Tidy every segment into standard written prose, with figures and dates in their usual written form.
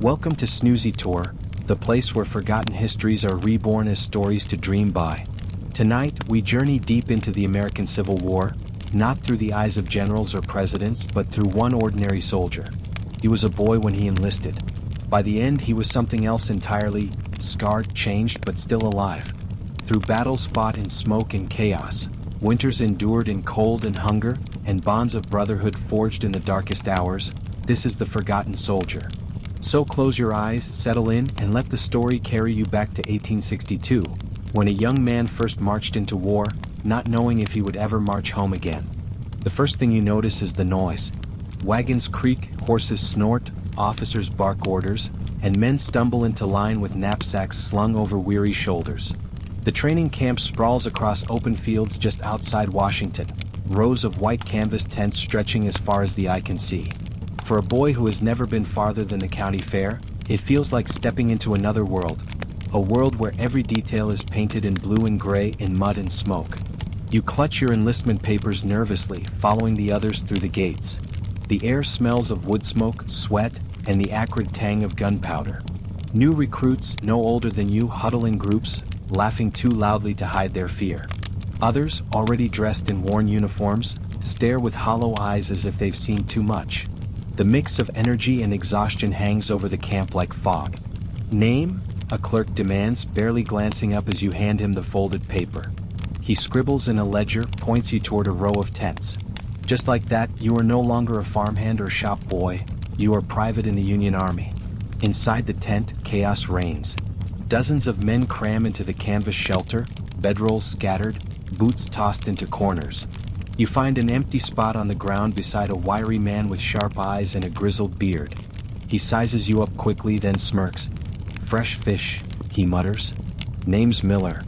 Welcome to Snoozy Tour, the place where forgotten histories are reborn as stories to dream by. Tonight, we journey deep into the American Civil War, not through the eyes of generals or presidents, but through one ordinary soldier. He was a boy when he enlisted. By the end, he was something else entirely, scarred, changed, but still alive. Through battles fought in smoke and chaos, winters endured in cold and hunger, and bonds of brotherhood forged in the darkest hours, this is the forgotten soldier. So close your eyes, settle in, and let the story carry you back to 1862, when a young man first marched into war, not knowing if he would ever march home again. The first thing you notice is the noise. Wagons creak, horses snort, officers bark orders, and men stumble into line with knapsacks slung over weary shoulders. The training camp sprawls across open fields just outside Washington, rows of white canvas tents stretching as far as the eye can see. For a boy who has never been farther than the county fair, it feels like stepping into another world. A world where every detail is painted in blue and gray in mud and smoke. You clutch your enlistment papers nervously, following the others through the gates. The air smells of wood smoke, sweat, and the acrid tang of gunpowder. New recruits, no older than you, huddle in groups, laughing too loudly to hide their fear. Others, already dressed in worn uniforms, stare with hollow eyes as if they've seen too much. The mix of energy and exhaustion hangs over the camp like fog. Name? A clerk demands, barely glancing up as you hand him the folded paper. He scribbles in a ledger, points you toward a row of tents. Just like that, you are no longer a farmhand or shop boy, you are private in the Union Army. Inside the tent, chaos reigns. Dozens of men cram into the canvas shelter, bedrolls scattered, boots tossed into corners. You find an empty spot on the ground beside a wiry man with sharp eyes and a grizzled beard. He sizes you up quickly, then smirks. "Fresh fish," he mutters. "Name's Miller.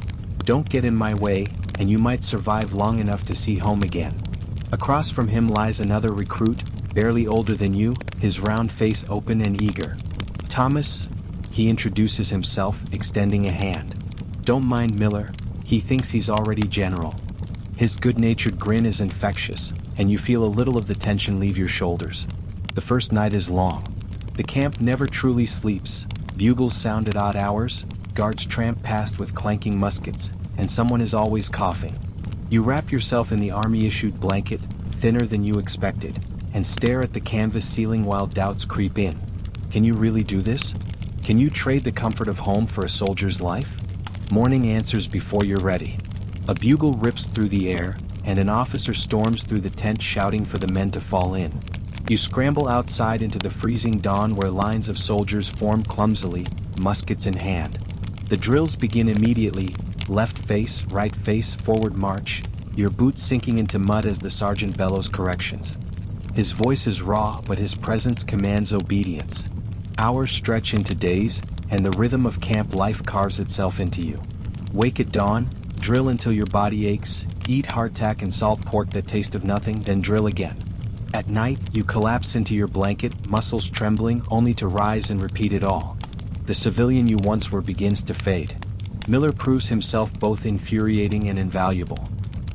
Don't get in my way, and you might survive long enough to see home again." Across from him lies another recruit, barely older than you, his round face open and eager. "Thomas," he introduces himself, extending a hand. Don't mind Miller, he thinks he's already general. His good-natured grin is infectious, and you feel a little of the tension leave your shoulders. The first night is long. The camp never truly sleeps. Bugles sound at odd hours, guards tramp past with clanking muskets, and someone is always coughing. You wrap yourself in the army-issued blanket, thinner than you expected, and stare at the canvas ceiling while doubts creep in. Can you really do this? Can you trade the comfort of home for a soldier's life? Morning answers before you're ready. A bugle rips through the air, and an officer storms through the tent shouting for the men to fall in. You scramble outside into the freezing dawn where lines of soldiers form clumsily, muskets in hand. The drills begin immediately, left face, right face, forward march, your boots sinking into mud as the sergeant bellows corrections. His voice is raw, but his presence commands obedience. Hours stretch into days, and the rhythm of camp life carves itself into you. Wake at dawn, drill until your body aches, eat hardtack and salt pork that taste of nothing, then drill again. At night, you collapse into your blanket, muscles trembling, only to rise and repeat it all. The civilian you once were begins to fade. Miller proves himself both infuriating and invaluable.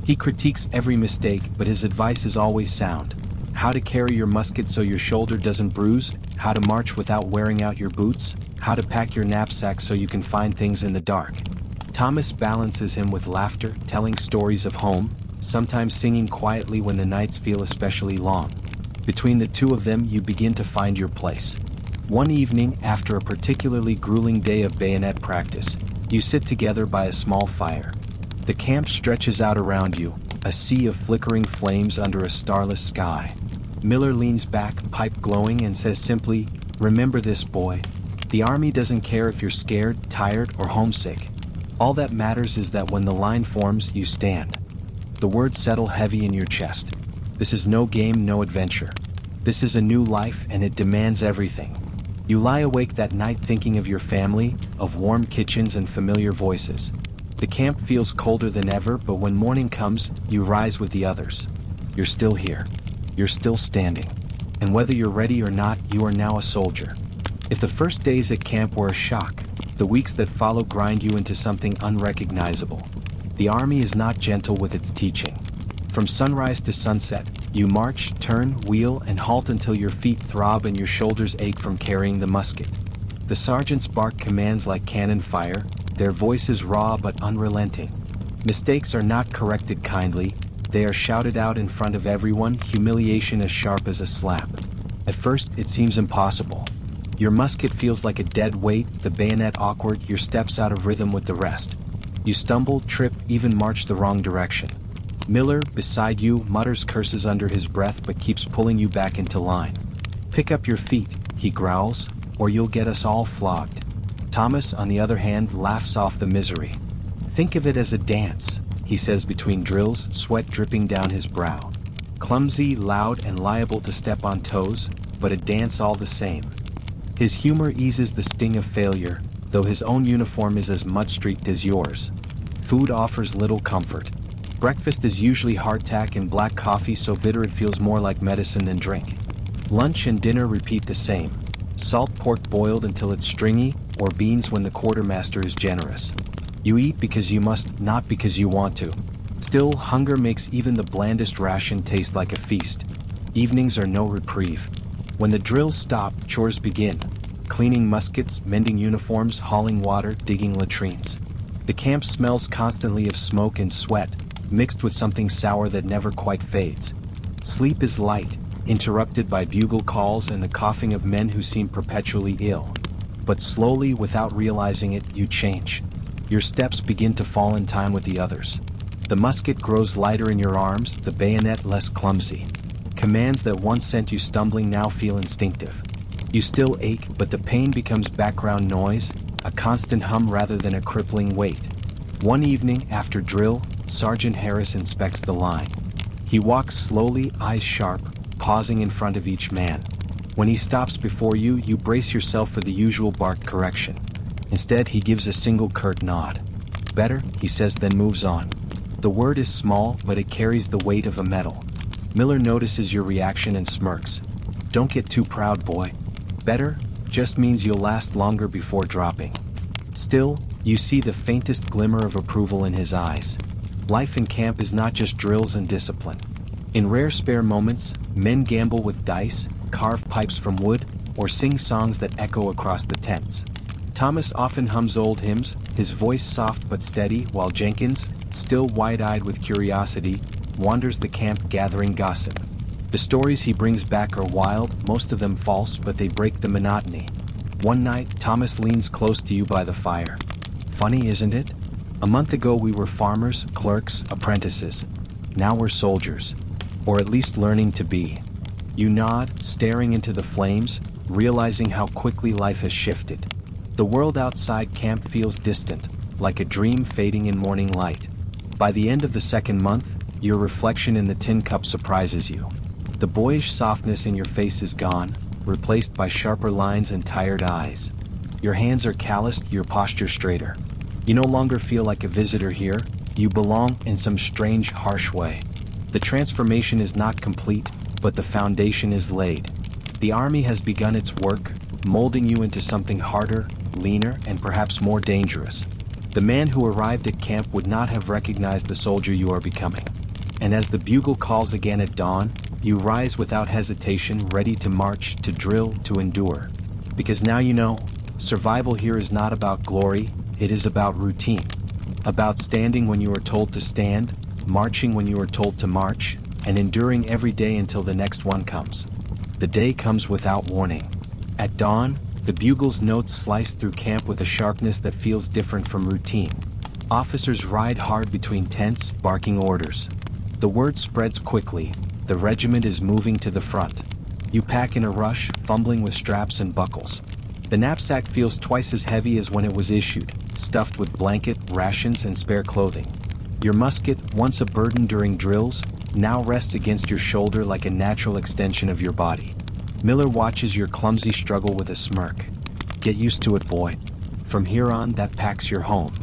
He critiques every mistake, but his advice is always sound. How to carry your musket so your shoulder doesn't bruise, how to march without wearing out your boots, how to pack your knapsack so you can find things in the dark. Thomas balances him with laughter, telling stories of home, sometimes singing quietly when the nights feel especially long. Between the two of them, you begin to find your place. One evening, after a particularly grueling day of bayonet practice, you sit together by a small fire. The camp stretches out around you, a sea of flickering flames under a starless sky. Miller leans back, pipe glowing, and says simply, "Remember this, boy. The Army doesn't care if you're scared, tired, or homesick. All that matters is that when the line forms, you stand." The words settle heavy in your chest. This is no game, no adventure. This is a new life, and it demands everything. You lie awake that night thinking of your family, of warm kitchens and familiar voices. The camp feels colder than ever, but when morning comes, you rise with the others. You're still here. You're still standing. And whether you're ready or not, you are now a soldier. If the first days at camp were a shock, the weeks that follow grind you into something unrecognizable. The Army is not gentle with its teaching. From sunrise to sunset, you march, turn, wheel, and halt until your feet throb and your shoulders ache from carrying the musket. The sergeants bark commands like cannon fire, their voices raw but unrelenting. Mistakes are not corrected kindly, they are shouted out in front of everyone, humiliation as sharp as a slap. At first, it seems impossible. Your musket feels like a dead weight, the bayonet awkward, your steps out of rhythm with the rest. You stumble, trip, even march the wrong direction. Miller, beside you, mutters curses under his breath but keeps pulling you back into line. Pick up your feet, he growls, or you'll get us all flogged. Thomas, on the other hand, laughs off the misery. Think of it as a dance, he says between drills, sweat dripping down his brow. Clumsy, loud, and liable to step on toes, but a dance all the same. His humor eases the sting of failure, though his own uniform is as mud-streaked as yours. Food offers little comfort. Breakfast is usually hardtack and black coffee so bitter it feels more like medicine than drink. Lunch and dinner repeat the same. Salt pork boiled until it's stringy, or beans when the quartermaster is generous. You eat because you must, not because you want to. Still, hunger makes even the blandest ration taste like a feast. Evenings are no reprieve. When the drills stop, chores begin. Cleaning muskets, mending uniforms, hauling water, digging latrines. The camp smells constantly of smoke and sweat, mixed with something sour that never quite fades. Sleep is light, interrupted by bugle calls and the coughing of men who seem perpetually ill. But slowly, without realizing it, you change. Your steps begin to fall in time with the others. The musket grows lighter in your arms, the bayonet less clumsy. Commands that once sent you stumbling now feel instinctive. You still ache, but the pain becomes background noise, a constant hum rather than a crippling weight. One evening, after drill, Sergeant Harris inspects the line. He walks slowly, eyes sharp, pausing in front of each man. When he stops before you, you brace yourself for the usual barked correction. Instead, he gives a single curt nod. Better, he says, then moves on. The word is small, but it carries the weight of a medal. Miller notices your reaction and smirks. Don't get too proud, boy. Better just means you'll last longer before dropping. Still, you see the faintest glimmer of approval in his eyes. Life in camp is not just drills and discipline. In rare spare moments, men gamble with dice, carve pipes from wood, or sing songs that echo across the tents. Thomas often hums old hymns, his voice soft but steady, while Jenkins, still wide-eyed with curiosity, wanders the camp gathering gossip. The stories he brings back are wild, most of them false, but they break the monotony. One night, Thomas leans close to you by the fire. Funny, isn't it? A month ago we were farmers, clerks, apprentices. Now we're soldiers. Or at least learning to be. You nod, staring into the flames, realizing how quickly life has shifted. The world outside camp feels distant, like a dream fading in morning light. By the end of the second month, your reflection in the tin cup surprises you. The boyish softness in your face is gone, replaced by sharper lines and tired eyes. Your hands are calloused, your posture straighter. You no longer feel like a visitor here, you belong in some strange, harsh way. The transformation is not complete, but the foundation is laid. The army has begun its work, molding you into something harder, leaner, and perhaps more dangerous. The man who arrived at camp would not have recognized the soldier you are becoming. And as the bugle calls again at dawn, you rise without hesitation, ready to march, to drill, to endure. Because now you know, survival here is not about glory, it is about routine. About standing when you are told to stand, marching when you are told to march, and enduring every day until the next one comes. The day comes without warning. At dawn, the bugle's notes slice through camp with a sharpness that feels different from routine. Officers ride hard between tents, barking orders. The word spreads quickly. The regiment is moving to the front. You pack in a rush, fumbling with straps and buckles. The knapsack feels twice as heavy as when it was issued, stuffed with blanket, rations, and spare clothing. Your musket, once a burden during drills, now rests against your shoulder like a natural extension of your body. Miller watches your clumsy struggle with a smirk. Get used to it, boy. From here on, that pack's your home.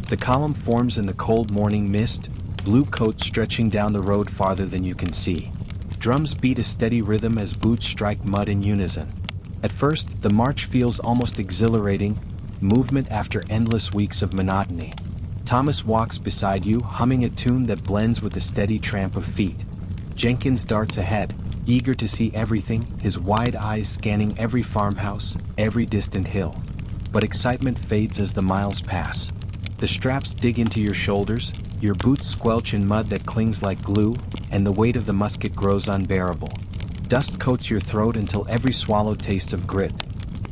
The column forms in the cold morning mist, blue coats stretching down the road farther than you can see. Drums beat a steady rhythm as boots strike mud in unison. At first, the march feels almost exhilarating, movement after endless weeks of monotony. Thomas walks beside you, humming a tune that blends with the steady tramp of feet. Jenkins darts ahead, eager to see everything, his wide eyes scanning every farmhouse, every distant hill. but excitement fades as the miles pass. The straps dig into your shoulders, your boots squelch in mud that clings like glue, and the weight of the musket grows unbearable. Dust coats your throat until every swallow tastes of grit.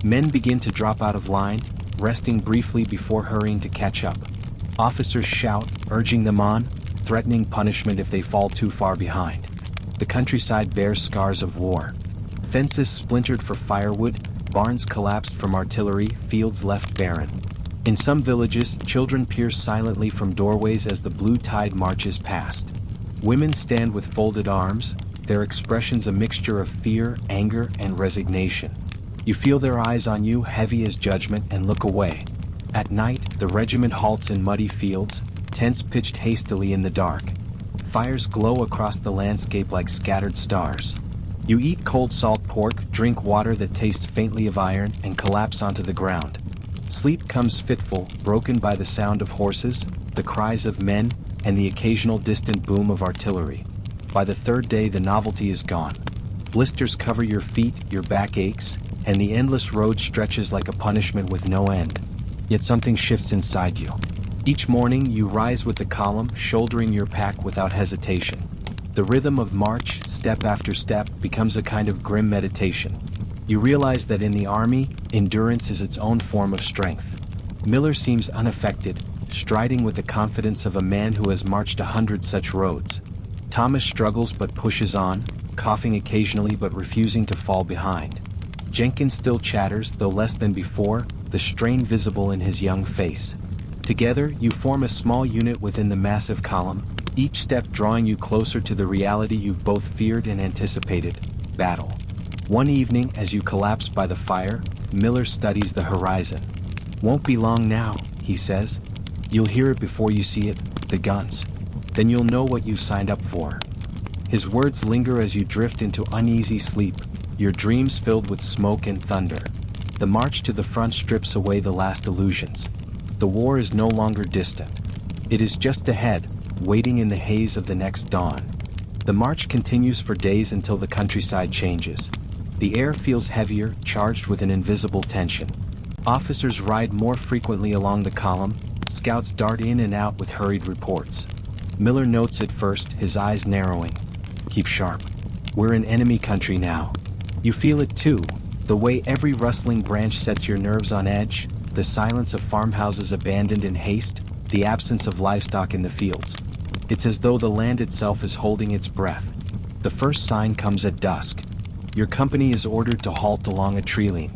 Men begin to drop out of line, resting briefly before hurrying to catch up. Officers shout, urging them on, threatening punishment if they fall too far behind. The countryside bears scars of war. Fences splintered for firewood, barns collapsed from artillery, fields left barren. In some villages, children peer silently from doorways as the blue tide marches past. Women stand with folded arms, their expressions a mixture of fear, anger, and resignation. You feel their eyes on you, heavy as judgment, and look away. At night, the regiment halts in muddy fields, tents pitched hastily in the dark. Fires glow across the landscape like scattered stars. You eat cold salt pork, drink water that tastes faintly of iron, and collapse onto the ground. Sleep comes fitful, broken by the sound of horses, the cries of men, and the occasional distant boom of artillery. By the third day, the novelty is gone. Blisters cover your feet, your back aches, and the endless road stretches like a punishment with no end. Yet something shifts inside you. Each morning, you rise with the column, shouldering your pack without hesitation. The rhythm of march, step after step, becomes a kind of grim meditation. You realize that in the army, endurance is its own form of strength. Miller seems unaffected, striding with the confidence of a man who has marched 100 such roads. Thomas struggles but pushes on, coughing occasionally but refusing to fall behind. Jenkins still chatters, though less than before, the strain visible in his young face. Together, you form a small unit within the massive column, each step drawing you closer to the reality you've both feared and anticipated: battle. One evening, as you collapse by the fire, Miller studies the horizon. "Won't be long now," he says. "You'll hear it before you see it, the guns. Then you'll know what you've signed up for." His words linger as you drift into uneasy sleep, your dreams filled with smoke and thunder. The march to the front strips away the last illusions. The war is no longer distant. It is just ahead, waiting in the haze of the next dawn. The march continues for days until the countryside changes. The air feels heavier, charged with an invisible tension. Officers ride more frequently along the column, scouts dart in and out with hurried reports. Miller notes at first, his eyes narrowing. "Keep sharp. We're in enemy country now." You feel it too, the way every rustling branch sets your nerves on edge, the silence of farmhouses abandoned in haste, the absence of livestock in the fields. It's as though the land itself is holding its breath. The first sign comes at dusk. Your company is ordered to halt along a tree line.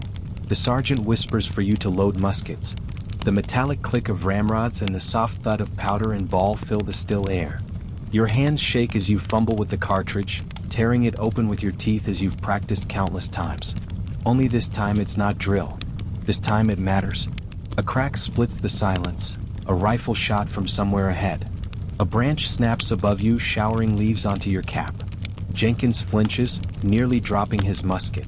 The sergeant whispers for you to load muskets. The metallic click of ramrods and the soft thud of powder and ball fill the still air. Your hands shake as you fumble with the cartridge, tearing it open with your teeth as you've practiced countless times. Only this time it's not drill. This time it matters. A crack splits the silence, a rifle shot from somewhere ahead. A branch snaps above you, showering leaves onto your cap. Jenkins flinches, nearly dropping his musket.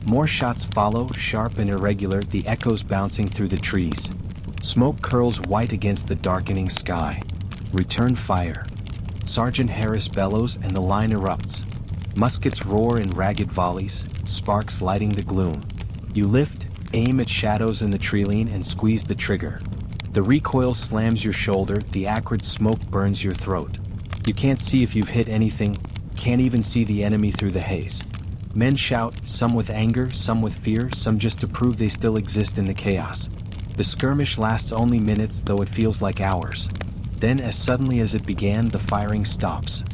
More shots follow, sharp and irregular, the echoes bouncing through the trees. Smoke curls white against the darkening sky. Return fire. Sergeant Harris bellows and the line erupts. Muskets roar in ragged volleys, sparks lighting the gloom. You lift, aim at shadows in the tree line and squeeze the trigger. The recoil slams your shoulder, the acrid smoke burns your throat. You can't see if you've hit anything, can't even see the enemy through the haze. Men shout, some with anger, some with fear, some just to prove they still exist in the chaos. The skirmish lasts only minutes, though it feels like hours. Then, as suddenly as it began, the firing stops.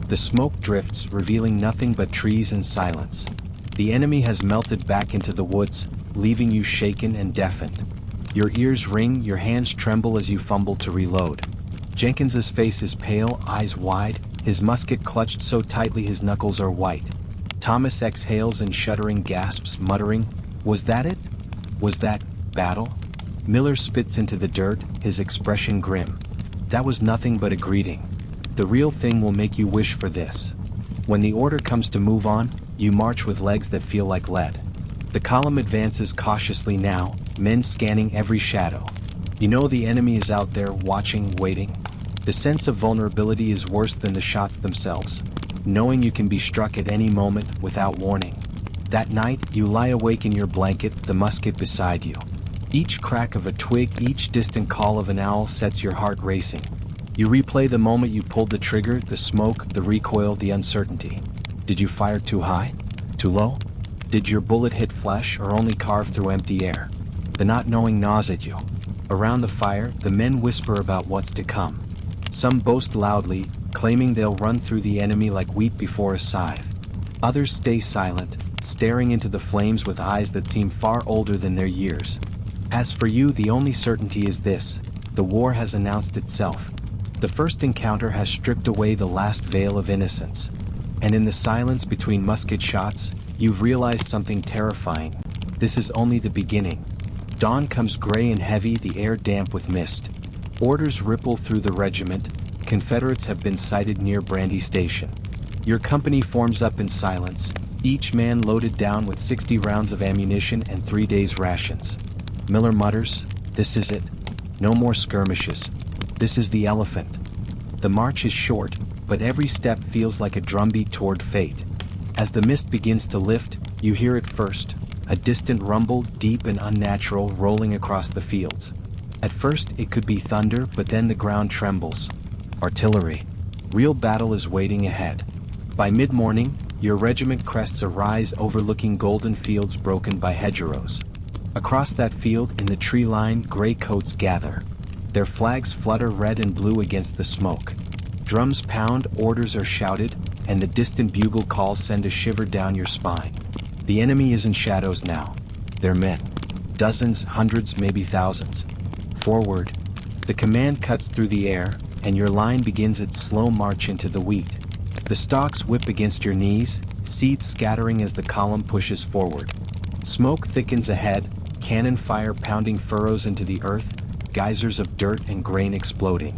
The smoke drifts, revealing nothing but trees and silence. The enemy has melted back into the woods, leaving you shaken and deafened. Your ears ring, your hands tremble as you fumble to reload. Jenkins's face is pale, eyes wide, his musket clutched so tightly his knuckles are white. Thomas exhales in shuddering gasps, muttering, "Was that it? Was that battle?" Miller spits into the dirt, his expression grim. "That was nothing but a greeting. The real thing will make you wish for this." When the order comes to move on, you march with legs that feel like lead. The column advances cautiously now, men scanning every shadow. You know the enemy is out there, watching, waiting. The sense of vulnerability is worse than the shots themselves, knowing you can be struck at any moment without warning. That night, you lie awake in your blanket, the musket beside you. Each crack of a twig, each distant call of an owl sets your heart racing. You replay the moment you pulled the trigger, the smoke, the recoil, the uncertainty. Did you fire too high? Too low? Did your bullet hit flesh or only carve through empty air? The not knowing gnaws at you. Around the fire, the men whisper about what's to come. Some boast loudly, claiming they'll run through the enemy like wheat before a scythe. Others stay silent, staring into the flames with eyes that seem far older than their years. As for you, the only certainty is this: the war has announced itself. The first encounter has stripped away the last veil of innocence. And in the silence between musket shots, you've realized something terrifying. This is only the beginning. Dawn comes gray and heavy, the air damp with mist. Orders ripple through the regiment. Confederates have been sighted near Brandy Station. Your company forms up in silence, each man loaded down with 60 rounds of ammunition and 3 days' rations. Miller mutters, "This is it. No more skirmishes. This is the elephant." The march is short, but every step feels like a drumbeat toward fate. As the mist begins to lift, you hear it first, a distant rumble, deep and unnatural, rolling across the fields. At first it could be thunder, but then the ground trembles. Artillery. Real battle is waiting ahead. By mid-morning, your regiment crests a rise overlooking golden fields broken by hedgerows. Across that field, in the tree line, gray coats gather. Their flags flutter red and blue against the smoke. Drums pound, orders are shouted, and the distant bugle calls send a shiver down your spine. The enemy isn't shadows now. They're men. Dozens, hundreds, maybe thousands. Forward. The command cuts through the air, and your line begins its slow march into the wheat. The stalks whip against your knees, seeds scattering as the column pushes forward. Smoke thickens ahead, cannon fire pounding furrows into the earth, geysers of dirt and grain exploding.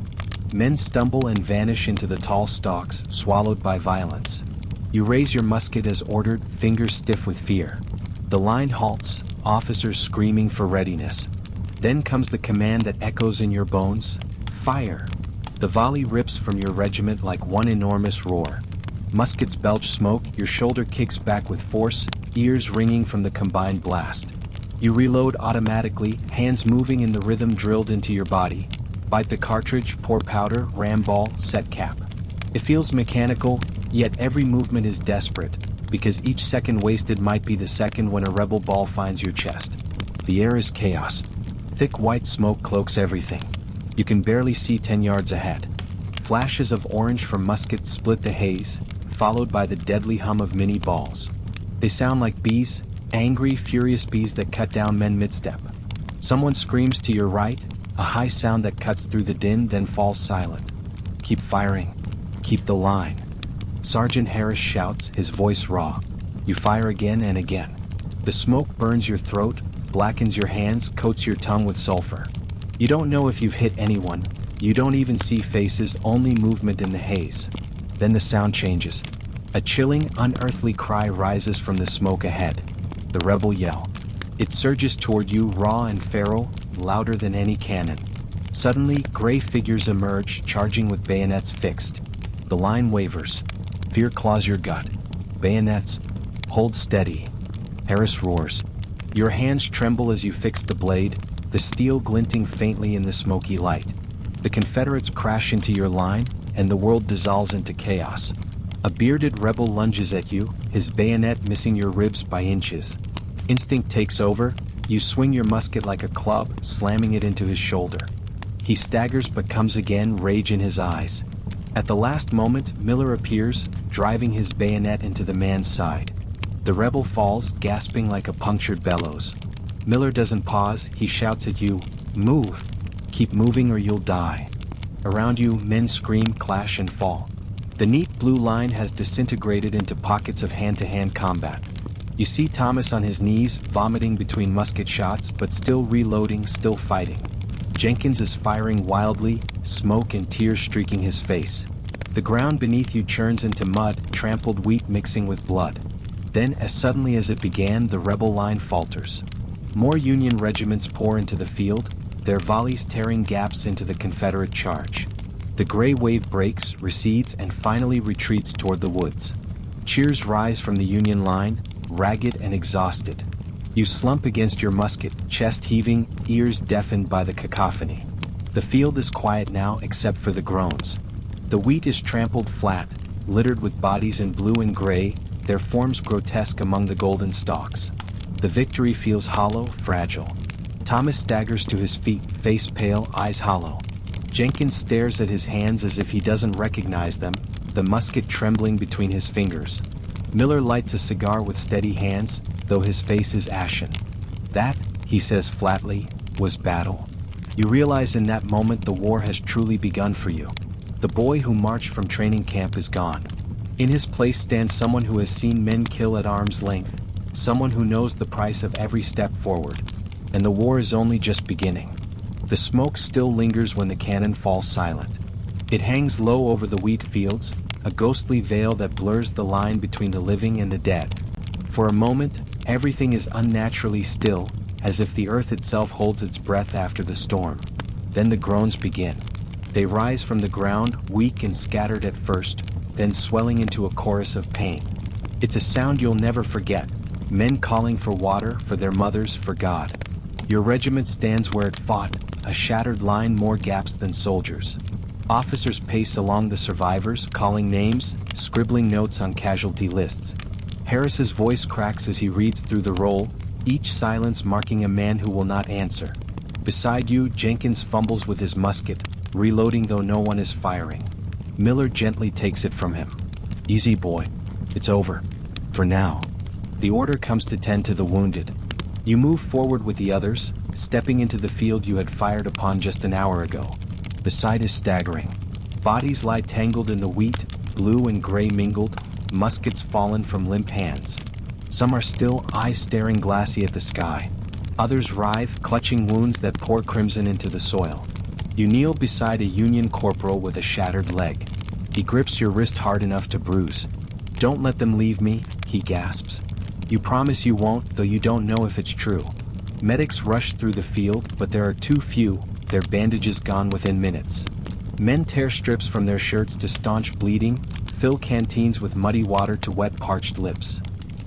Men stumble and vanish into the tall stalks, swallowed by violence. You raise your musket as ordered, fingers stiff with fear. The line halts, officers screaming for readiness. Then comes the command that echoes in your bones: fire! The volley rips from your regiment like one enormous roar. Muskets belch smoke, your shoulder kicks back with force, ears ringing from the combined blast. You reload automatically, hands moving in the rhythm drilled into your body. Bite the cartridge, pour powder, ram ball, set cap. It feels mechanical, yet every movement is desperate, because each second wasted might be the second when a rebel ball finds your chest. The air is chaos. Thick white smoke cloaks everything. You can barely see 10 yards ahead. Flashes of orange from muskets split the haze, followed by the deadly hum of mini balls. They sound like bees, angry, furious bees that cut down men mid-step. Someone screams to your right, a high sound that cuts through the din, then falls silent. Keep firing. Keep the line. Sergeant Harris shouts, his voice raw. You fire again and again. The smoke burns your throat, blackens your hands, coats your tongue with sulfur. You don't know if you've hit anyone. You don't even see faces, only movement in the haze. Then the sound changes. A chilling, unearthly cry rises from the smoke ahead. The rebel yell. It surges toward you, raw and feral, louder than any cannon. Suddenly, gray figures emerge, charging with bayonets fixed. The line wavers. Fear claws your gut. Bayonets. Hold steady. Harris roars. Your hands tremble as you fix the blade, the steel glinting faintly in the smoky light. The Confederates crash into your line, and the world dissolves into chaos. A bearded rebel lunges at you, his bayonet missing your ribs by inches. Instinct takes over. You swing your musket like a club, slamming it into his shoulder. He staggers but comes again, rage in his eyes. At the last moment, Miller appears, driving his bayonet into the man's side. The rebel falls, gasping like a punctured bellows. Miller doesn't pause, he shouts at you, "Move! Keep moving or you'll die." Around you, men scream, clash and fall. The neat blue line has disintegrated into pockets of hand-to-hand combat. You see Thomas on his knees, vomiting between musket shots, but still reloading, still fighting. Jenkins is firing wildly, smoke and tears streaking his face. The ground beneath you churns into mud, trampled wheat mixing with blood. Then, as suddenly as it began, the rebel line falters. More Union regiments pour into the field, their volleys tearing gaps into the Confederate charge. The gray wave breaks, recedes, and finally retreats toward the woods. Cheers rise from the Union line, ragged and exhausted. You slump against your musket, chest heaving, ears deafened by the cacophony. The field is quiet now except for the groans. The wheat is trampled flat, littered with bodies in blue and gray, their forms grotesque among the golden stalks. The victory feels hollow, fragile. Thomas staggers to his feet, face pale, eyes hollow. Jenkins stares at his hands as if he doesn't recognize them, the musket trembling between his fingers. Miller lights a cigar with steady hands, though his face is ashen. That, he says flatly, was battle. You realize in that moment the war has truly begun for you. The boy who marched from training camp is gone. In his place stands someone who has seen men kill at arm's length, someone who knows the price of every step forward. And the war is only just beginning. The smoke still lingers when the cannon falls silent. It hangs low over the wheat fields, a ghostly veil that blurs the line between the living and the dead. For a moment, everything is unnaturally still, as if the earth itself holds its breath after the storm. Then the groans begin. They rise from the ground, weak and scattered at first, then swelling into a chorus of pain. It's a sound you'll never forget, men calling for water, for their mothers, for God. Your regiment stands where it fought, a shattered line, more gaps than soldiers. Officers pace along the survivors, calling names, scribbling notes on casualty lists. Harris's voice cracks as he reads through the roll, each silence marking a man who will not answer. Beside you, Jenkins fumbles with his musket, reloading though no one is firing. Miller gently takes it from him. Easy, boy. It's over. For now. The order comes to tend to the wounded. You move forward with the others, stepping into the field you had fired upon just an hour ago. The sight is staggering. Bodies lie tangled in the wheat, blue and gray mingled, muskets fallen from limp hands. Some are still, eyes staring glassy at the sky. Others writhe, clutching wounds that pour crimson into the soil. You kneel beside a Union corporal with a shattered leg. He grips your wrist hard enough to bruise. Don't let them leave me, he gasps. You promise you won't, though you don't know if it's true. Medics rush through the field, but there are too few, their bandages gone within minutes. Men tear strips from their shirts to staunch bleeding, fill canteens with muddy water to wet parched lips.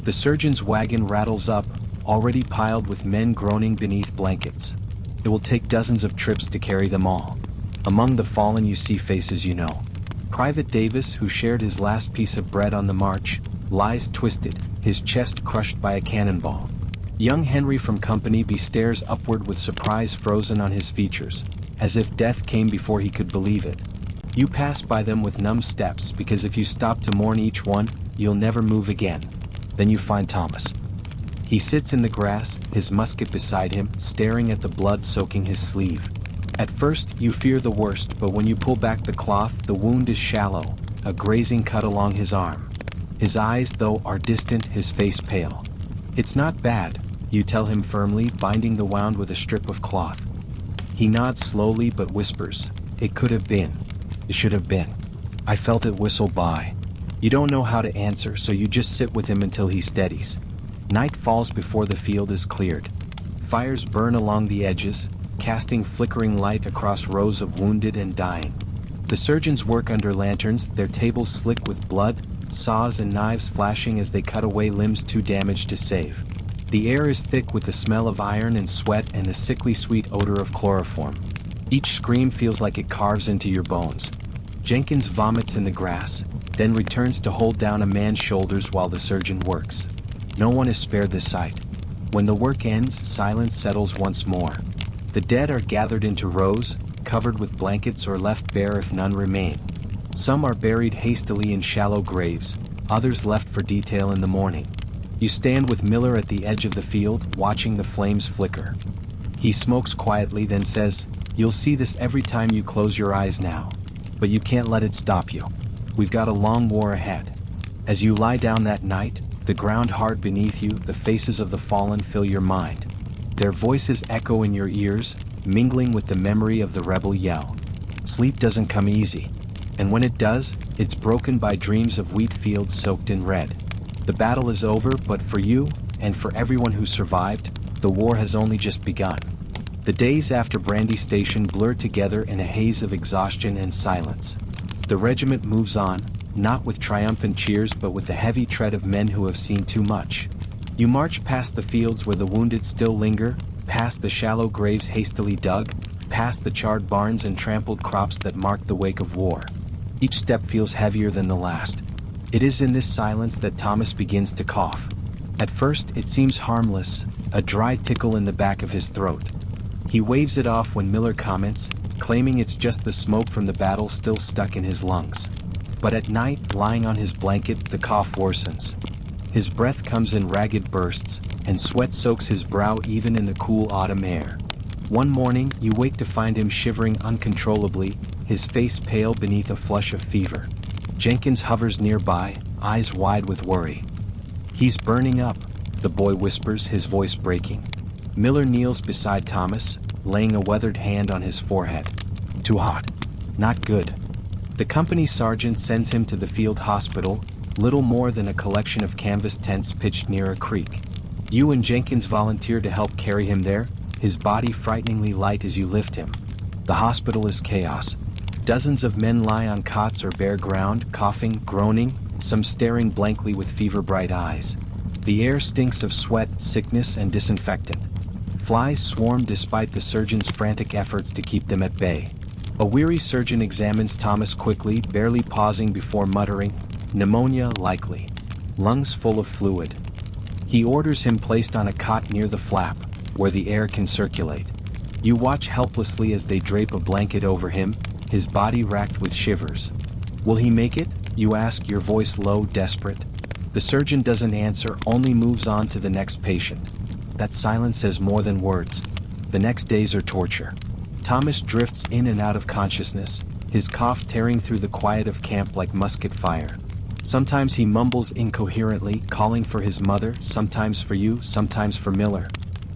The surgeon's wagon rattles up, already piled with men groaning beneath blankets. It will take dozens of trips to carry them all. Among the fallen you see faces you know. Private Davis, who shared his last piece of bread on the march, lies twisted, his chest crushed by a cannonball. Young Henry from Company B stares upward with surprise frozen on his features, as if death came before he could believe it. You pass by them with numb steps because if you stop to mourn each one, you'll never move again. Then you find Thomas. He sits in the grass, his musket beside him, staring at the blood soaking his sleeve. At first, you fear the worst, but when you pull back the cloth, the wound is shallow, a grazing cut along his arm. His eyes, though, are distant, his face pale. It's not bad, you tell him firmly, binding the wound with a strip of cloth. He nods slowly but whispers, "It could have been. It should have been. I felt it whistle by." You don't know how to answer, so you just sit with him until he steadies. Night falls before the field is cleared. Fires burn along the edges, casting flickering light across rows of wounded and dying. The surgeons work under lanterns, their tables slick with blood, saws and knives flashing as they cut away limbs too damaged to save. The air is thick with the smell of iron and sweat and the sickly sweet odor of chloroform. Each scream feels like it carves into your bones. Jenkins vomits in the grass, then returns to hold down a man's shoulders while the surgeon works. No one is spared the sight. When the work ends, silence settles once more. The dead are gathered into rows, covered with blankets or left bare if none remain. Some are buried hastily in shallow graves, others left for detail in the morning. You stand with Miller at the edge of the field, watching the flames flicker. He smokes quietly, then says, "You'll see this every time you close your eyes now. But you can't let it stop you. We've got a long war ahead." As you lie down that night, the ground hard beneath you, the faces of the fallen fill your mind. Their voices echo in your ears, mingling with the memory of the rebel yell. Sleep doesn't come easy. And when it does, it's broken by dreams of wheat fields soaked in red. The battle is over, but for you, and for everyone who survived, the war has only just begun. The days after Brandy Station blur together in a haze of exhaustion and silence. The regiment moves on, not with triumphant cheers but with the heavy tread of men who have seen too much. You march past the fields where the wounded still linger, past the shallow graves hastily dug, past the charred barns and trampled crops that mark the wake of war. Each step feels heavier than the last. It is in this silence that Thomas begins to cough. At first, it seems harmless, a dry tickle in the back of his throat. He waves it off when Miller comments, claiming it's just the smoke from the battle still stuck in his lungs. But at night, lying on his blanket, the cough worsens. His breath comes in ragged bursts, and sweat soaks his brow even in the cool autumn air. One morning, you wake to find him shivering uncontrollably, his face pale beneath a flush of fever. Jenkins hovers nearby, eyes wide with worry. "He's burning up," the boy whispers, his voice breaking. Miller kneels beside Thomas, laying a weathered hand on his forehead. "Too hot. Not good." The company sergeant sends him to the field hospital, little more than a collection of canvas tents pitched near a creek. You and Jenkins volunteer to help carry him there, his body frighteningly light as you lift him. The hospital is chaos. Dozens of men lie on cots or bare ground, coughing, groaning, some staring blankly with fever-bright eyes. The air stinks of sweat, sickness, and disinfectant. Flies swarm despite the surgeon's frantic efforts to keep them at bay. A weary surgeon examines Thomas quickly, barely pausing before muttering, "Pneumonia likely. Lungs full of fluid." He orders him placed on a cot near the flap, where the air can circulate. You watch helplessly as they drape a blanket over him, his body racked with shivers. "Will he make it?" you ask, your voice low, desperate. The surgeon doesn't answer, only moves on to the next patient. That silence says more than words. The next days are torture. Thomas drifts in and out of consciousness, his cough tearing through the quiet of camp like musket fire. Sometimes he mumbles incoherently, calling for his mother, sometimes for you, sometimes for Miller.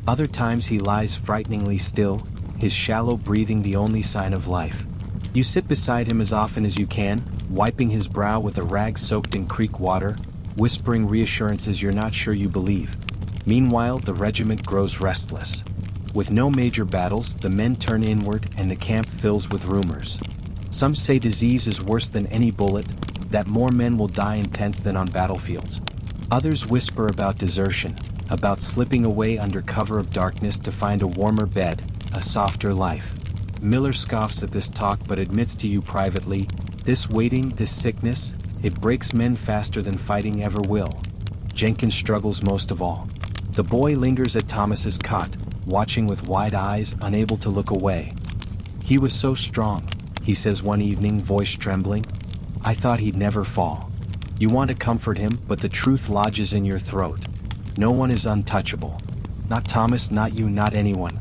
Other times he lies frighteningly still, his shallow breathing the only sign of life. You sit beside him as often as you can, wiping his brow with a rag soaked in creek water, whispering reassurances you're not sure you believe. Meanwhile, the regiment grows restless. With no major battles, the men turn inward and the camp fills with rumors. Some say disease is worse than any bullet, that more men will die in tents than on battlefields. Others whisper about desertion, about slipping away under cover of darkness to find a warmer bed, a softer life. Miller scoffs at this talk but admits to you privately, this waiting, this sickness, it breaks men faster than fighting ever will. Jenkins struggles most of all. The boy lingers at Thomas's cot, watching with wide eyes, unable to look away. "He was so strong," he says one evening, voice trembling. "I thought he'd never fall." You want to comfort him, but the truth lodges in your throat. No one is untouchable. Not Thomas, not you, not anyone.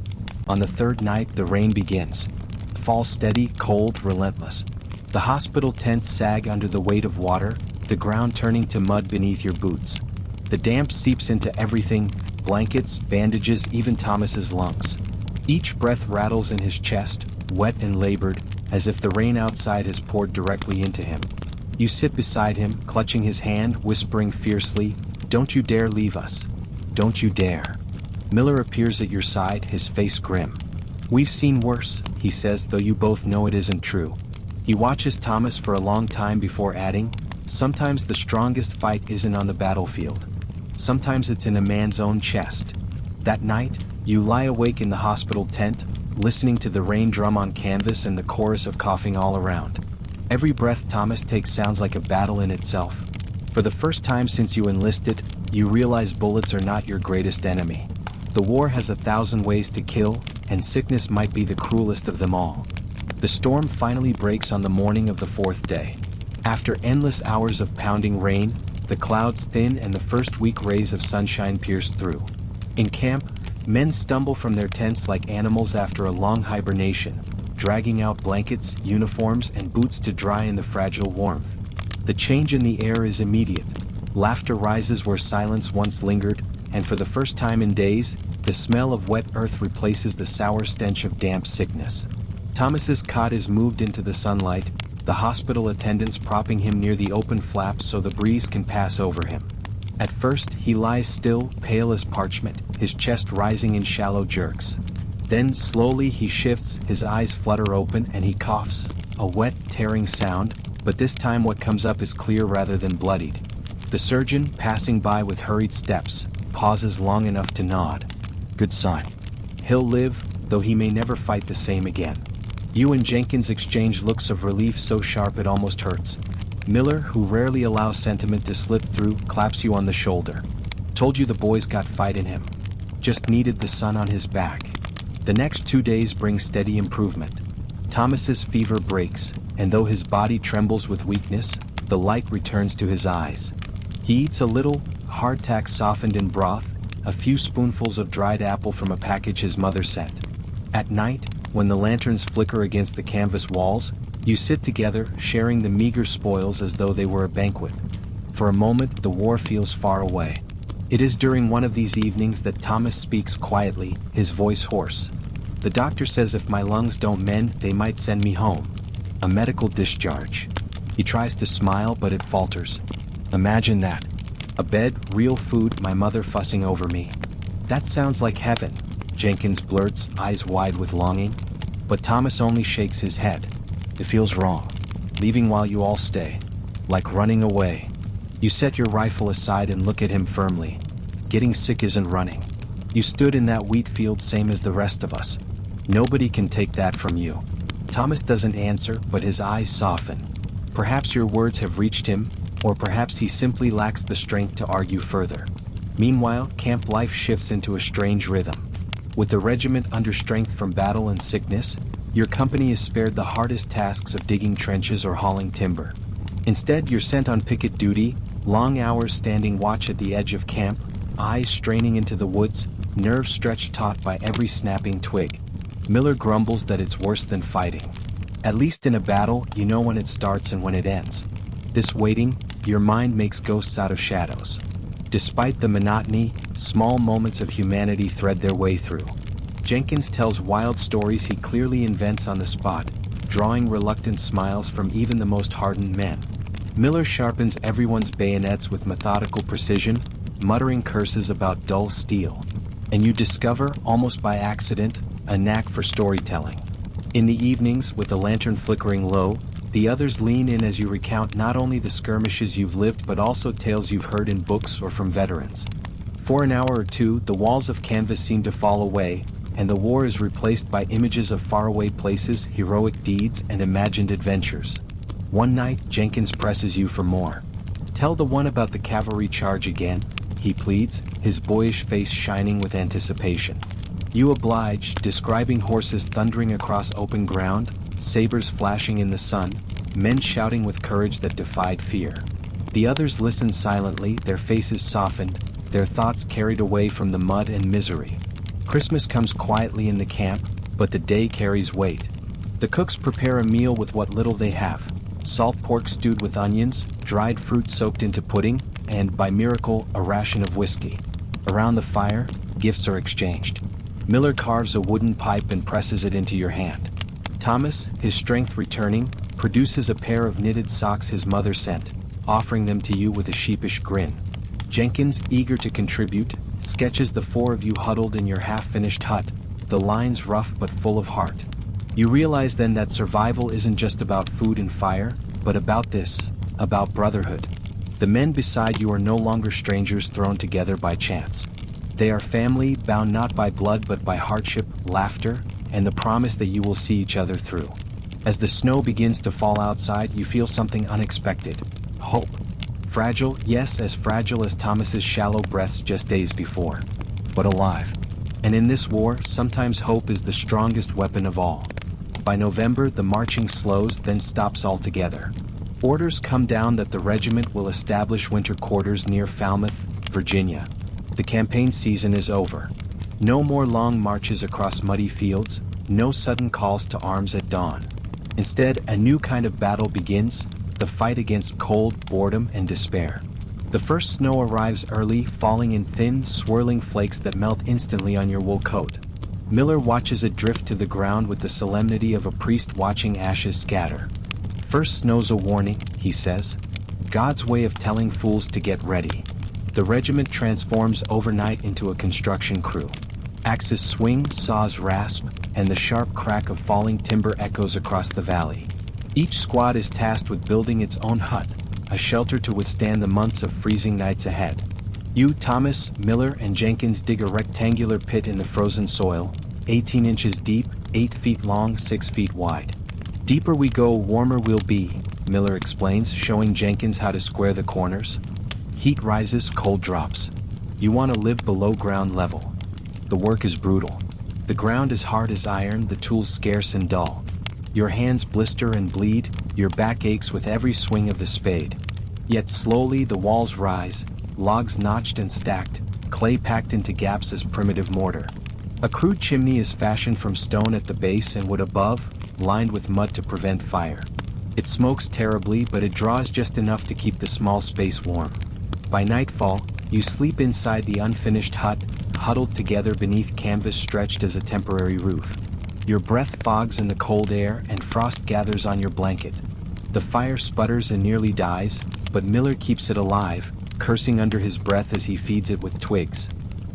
On the third night, the rain begins. Fall steady, cold, relentless. The hospital tents sag under the weight of water, the ground turning to mud beneath your boots. The damp seeps into everything, blankets, bandages, even Thomas's lungs. Each breath rattles in his chest, wet and labored, as if the rain outside has poured directly into him. You sit beside him, clutching his hand, whispering fiercely, "Don't you dare leave us. Don't you dare." Miller appears at your side, his face grim. "We've seen worse," he says, though you both know it isn't true. He watches Thomas for a long time before adding, "Sometimes the strongest fight isn't on the battlefield. Sometimes it's in a man's own chest." That night, you lie awake in the hospital tent, listening to the rain drum on canvas and the chorus of coughing all around. Every breath Thomas takes sounds like a battle in itself. For the first time since you enlisted, you realize bullets are not your greatest enemy. The war has 1,000 ways to kill, and sickness might be the cruelest of them all. The storm finally breaks on the morning of the fourth day. After endless hours of pounding rain, the clouds thin and the first weak rays of sunshine pierce through. In camp, men stumble from their tents like animals after a long hibernation, dragging out blankets, uniforms, and boots to dry in the fragile warmth. The change in the air is immediate. Laughter rises where silence once lingered, and for the first time in days, the smell of wet earth replaces the sour stench of damp sickness. Thomas's cot is moved into the sunlight, the hospital attendants propping him near the open flaps so the breeze can pass over him. At first, he lies still, pale as parchment, his chest rising in shallow jerks. Then, slowly, he shifts, his eyes flutter open, and he coughs. A wet, tearing sound, but this time what comes up is clear rather than bloodied. The surgeon, passing by with hurried steps, pauses long enough to nod. Good sign. He'll live, though he may never fight the same again. You and Jenkins exchange looks of relief so sharp it almost hurts. Miller, who rarely allows sentiment to slip through, claps you on the shoulder. Told you the boy's got fight in him. Just needed the sun on his back. The next 2 days bring steady improvement. Thomas's fever breaks, and though his body trembles with weakness, the light returns to his eyes. He eats a little, hardtack softened in broth, a few spoonfuls of dried apple from a package his mother sent. At night, when the lanterns flicker against the canvas walls, you sit together, sharing the meager spoils as though they were a banquet. For a moment, the war feels far away. It is during one of these evenings that Thomas speaks quietly, his voice hoarse. The doctor says if my lungs don't mend, they might send me home. A medical discharge. He tries to smile, but it falters. Imagine that. A bed, real food, my mother fussing over me. That sounds like heaven, Jenkins blurts, eyes wide with longing. But Thomas only shakes his head. It feels wrong. Leaving while you all stay. Like running away. You set your rifle aside and look at him firmly. Getting sick isn't running. You stood in that wheat field same as the rest of us. Nobody can take that from you. Thomas doesn't answer, but his eyes soften. Perhaps your words have reached him, or perhaps he simply lacks the strength to argue further. Meanwhile, camp life shifts into a strange rhythm. With the regiment under strength from battle and sickness, your company is spared the hardest tasks of digging trenches or hauling timber. Instead, you're sent on picket duty, long hours standing watch at the edge of camp, eyes straining into the woods, nerves stretched taut by every snapping twig. Miller grumbles that it's worse than fighting. At least in a battle, you know when it starts and when it ends. This waiting, your mind makes ghosts out of shadows. Despite the monotony, small moments of humanity thread their way through. Jenkins tells wild stories he clearly invents on the spot, drawing reluctant smiles from even the most hardened men. Miller sharpens everyone's bayonets with methodical precision, muttering curses about dull steel. And you discover, almost by accident, a knack for storytelling. In the evenings, with the lantern flickering low, the others lean in as you recount not only the skirmishes you've lived but also tales you've heard in books or from veterans. For an hour or two, the walls of canvas seem to fall away, and the war is replaced by images of faraway places, heroic deeds, and imagined adventures. One night, Jenkins presses you for more. Tell the one about the cavalry charge again, he pleads, his boyish face shining with anticipation. You oblige, describing horses thundering across open ground, sabers flashing in the sun, men shouting with courage that defied fear. The others listen silently, their faces softened, their thoughts carried away from the mud and misery. Christmas comes quietly in the camp, but the day carries weight. The cooks prepare a meal with what little they have. Salt pork stewed with onions, dried fruit soaked into pudding, and, by miracle, a ration of whiskey. Around the fire, gifts are exchanged. Miller carves a wooden pipe and presses it into your hand. Thomas, his strength returning, produces a pair of knitted socks his mother sent, offering them to you with a sheepish grin. Jenkins, eager to contribute, sketches the four of you huddled in your half-finished hut, the lines rough but full of heart. You realize then that survival isn't just about food and fire, but about this, about brotherhood. The men beside you are no longer strangers thrown together by chance. They are family, bound not by blood but by hardship, laughter, and the promise that you will see each other through. As the snow begins to fall outside, you feel something unexpected. Hope. Fragile, yes, as fragile as Thomas's shallow breaths just days before. But alive. And in this war, sometimes hope is the strongest weapon of all. By November, the marching slows, then stops altogether. Orders come down that the regiment will establish winter quarters near Falmouth, Virginia. The campaign season is over. No more long marches across muddy fields, no sudden calls to arms at dawn. Instead, a new kind of battle begins, the fight against cold, boredom, and despair. The first snow arrives early, falling in thin, swirling flakes that melt instantly on your wool coat. Miller watches it drift to the ground with the solemnity of a priest watching ashes scatter. First snow's a warning, he says. God's way of telling fools to get ready. The regiment transforms overnight into a construction crew. Axes swing, saws rasp, and the sharp crack of falling timber echoes across the valley. Each squad is tasked with building its own hut, a shelter to withstand the months of freezing nights ahead. You, Thomas, Miller, and Jenkins dig a rectangular pit in the frozen soil, 18 inches deep, 8 feet long, 6 feet wide. Deeper we go, warmer we'll be, Miller explains, showing Jenkins how to square the corners. Heat rises, cold drops. You want to live below ground level. The work is brutal. The ground is hard as iron, the tools scarce and dull. Your hands blister and bleed, your back aches with every swing of the spade. Yet slowly the walls rise, logs notched and stacked, clay packed into gaps as primitive mortar. A crude chimney is fashioned from stone at the base and wood above, lined with mud to prevent fire. It smokes terribly, but it draws just enough to keep the small space warm. By nightfall, you sleep inside the unfinished hut, huddled together beneath canvas stretched as a temporary roof. Your breath fogs in the cold air and frost gathers on your blanket. The fire sputters and nearly dies, but Miller keeps it alive, cursing under his breath as he feeds it with twigs.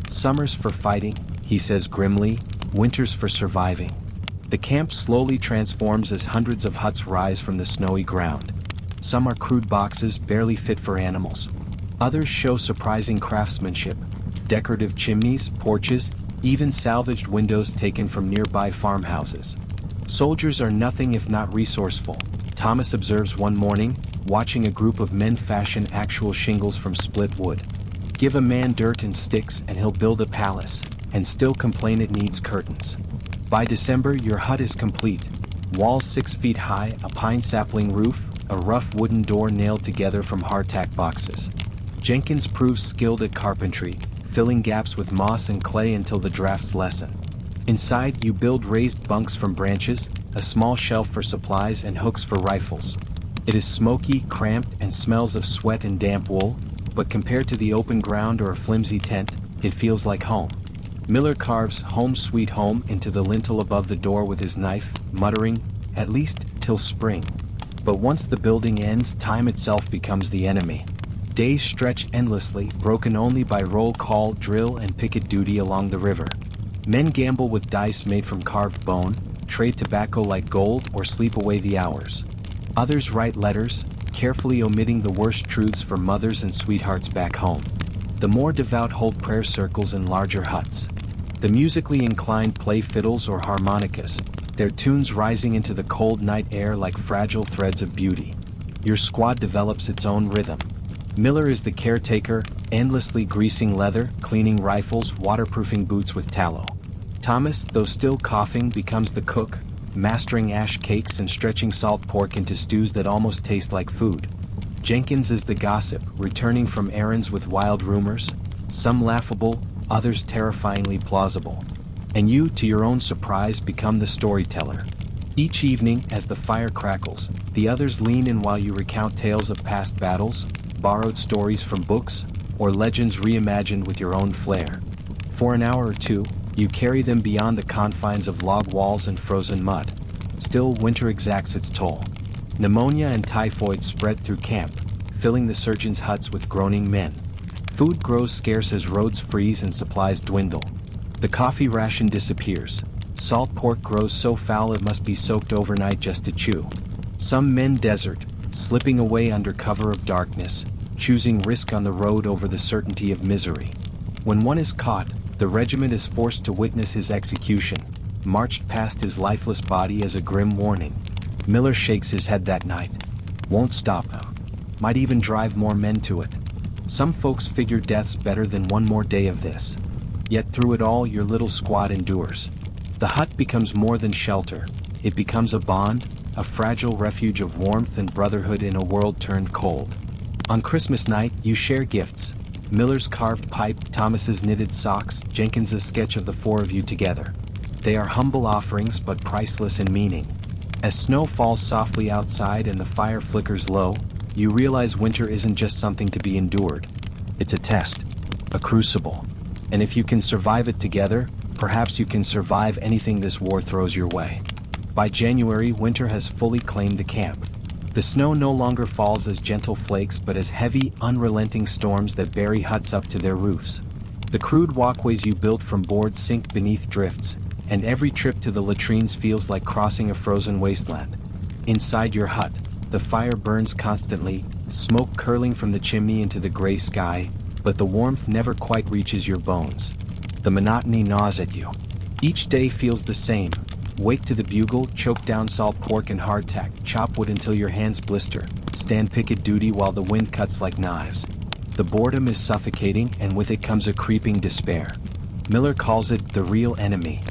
Summers for fighting, he says grimly, winters for surviving. The camp slowly transforms as hundreds of huts rise from the snowy ground. Some are crude boxes barely fit for animals. Others show surprising craftsmanship. Decorative chimneys, porches, even salvaged windows taken from nearby farmhouses. Soldiers are nothing if not resourceful, Thomas observes one morning, watching a group of men fashion actual shingles from split wood. Give a man dirt and sticks and he'll build a palace, and still complain it needs curtains. By December, your hut is complete. Walls 6 feet high, a pine sapling roof, a rough wooden door nailed together from hardtack boxes. Jenkins proves skilled at carpentry, filling gaps with moss and clay until the drafts lessen. Inside, you build raised bunks from branches, a small shelf for supplies and hooks for rifles. It is smoky, cramped, and smells of sweat and damp wool, but compared to the open ground or a flimsy tent, it feels like home. Miller carves "Home Sweet Home" into the lintel above the door with his knife, muttering, "At least till spring." But once the building ends, time itself becomes the enemy. Days stretch endlessly, broken only by roll call, drill, and picket duty along the river. Men gamble with dice made from carved bone, trade tobacco like gold, or sleep away the hours. Others write letters, carefully omitting the worst truths for mothers and sweethearts back home. The more devout hold prayer circles in larger huts. The musically inclined play fiddles or harmonicas, their tunes rising into the cold night air like fragile threads of beauty. Your squad develops its own rhythm. Miller is the caretaker, endlessly greasing leather, cleaning rifles, waterproofing boots with tallow. Thomas, though still coughing, becomes the cook, mastering ash cakes and stretching salt pork into stews that almost taste like food. Jenkins is the gossip, returning from errands with wild rumors, some laughable, others terrifyingly plausible. And you, to your own surprise, become the storyteller. Each evening, as the fire crackles, the others lean in while you recount tales of past battles, borrowed stories from books, or legends reimagined with your own flair. For an hour or two, you carry them beyond the confines of log walls and frozen mud. Still, winter exacts its toll. Pneumonia and typhoid spread through camp, filling the surgeons' huts with groaning men. Food grows scarce as roads freeze and supplies dwindle. The coffee ration disappears. Salt pork grows so foul it must be soaked overnight just to chew. Some men desert, slipping away under cover of darkness, choosing risk on the road over the certainty of misery. When one is caught, the regiment is forced to witness his execution, marched past his lifeless body as a grim warning. Miller shakes his head that night. Won't stop. Might even drive more men to it. Some folks figure death's better than one more day of this. Yet through it all, your little squad endures. The hut becomes more than shelter. It becomes a bond, a fragile refuge of warmth and brotherhood in a world turned cold. On Christmas night, you share gifts. Miller's carved pipe, Thomas's knitted socks, Jenkins's sketch of the four of you together. They are humble offerings but priceless in meaning. As snow falls softly outside and the fire flickers low, you realize winter isn't just something to be endured. It's a test, a crucible. And if you can survive it together, perhaps you can survive anything this war throws your way. By January, winter has fully claimed the camp. The snow no longer falls as gentle flakes but as heavy, unrelenting storms that bury huts up to their roofs. The crude walkways you built from boards sink beneath drifts, and every trip to the latrines feels like crossing a frozen wasteland. Inside your hut, the fire burns constantly, smoke curling from the chimney into the gray sky, but the warmth never quite reaches your bones. The monotony gnaws at you. Each day feels the same. Wake to the bugle, choke down salt pork and hardtack, chop wood until your hands blister, stand picket duty while the wind cuts like knives. The boredom is suffocating, and with it comes a creeping despair. Miller calls it the real enemy.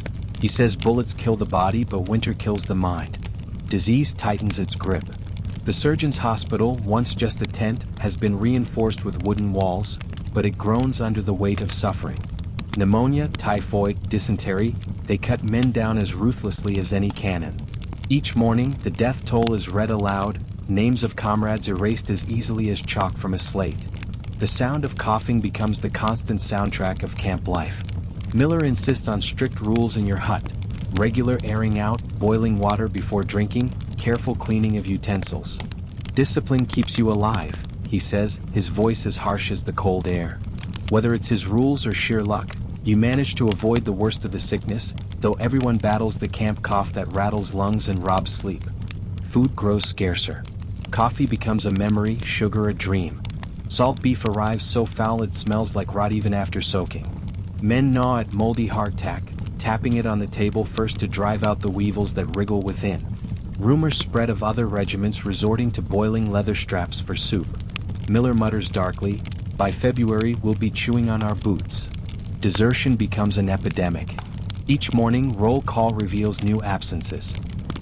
He says bullets kill the body, but winter kills the mind. Disease tightens its grip. The surgeon's hospital, once just a tent, has been reinforced with wooden walls, but it groans under the weight of suffering. Pneumonia, typhoid, dysentery, they cut men down as ruthlessly as any cannon. Each morning, the death toll is read aloud, names of comrades erased as easily as chalk from a slate. The sound of coughing becomes the constant soundtrack of camp life. Miller insists on strict rules in your hut. Regular airing out, boiling water before drinking, careful cleaning of utensils. Discipline keeps you alive, he says, his voice as harsh as the cold air. Whether it's his rules or sheer luck, you manage to avoid the worst of the sickness, though everyone battles the camp cough that rattles lungs and robs sleep. Food grows scarcer. Coffee becomes a memory, sugar a dream. Salt beef arrives so foul it smells like rot even after soaking. Men gnaw at moldy hardtack, tapping it on the table first to drive out the weevils that wriggle within. Rumors spread of other regiments resorting to boiling leather straps for soup. Miller mutters darkly, "By February we'll be chewing on our boots." Desertion becomes an epidemic. Each morning, roll call reveals new absences.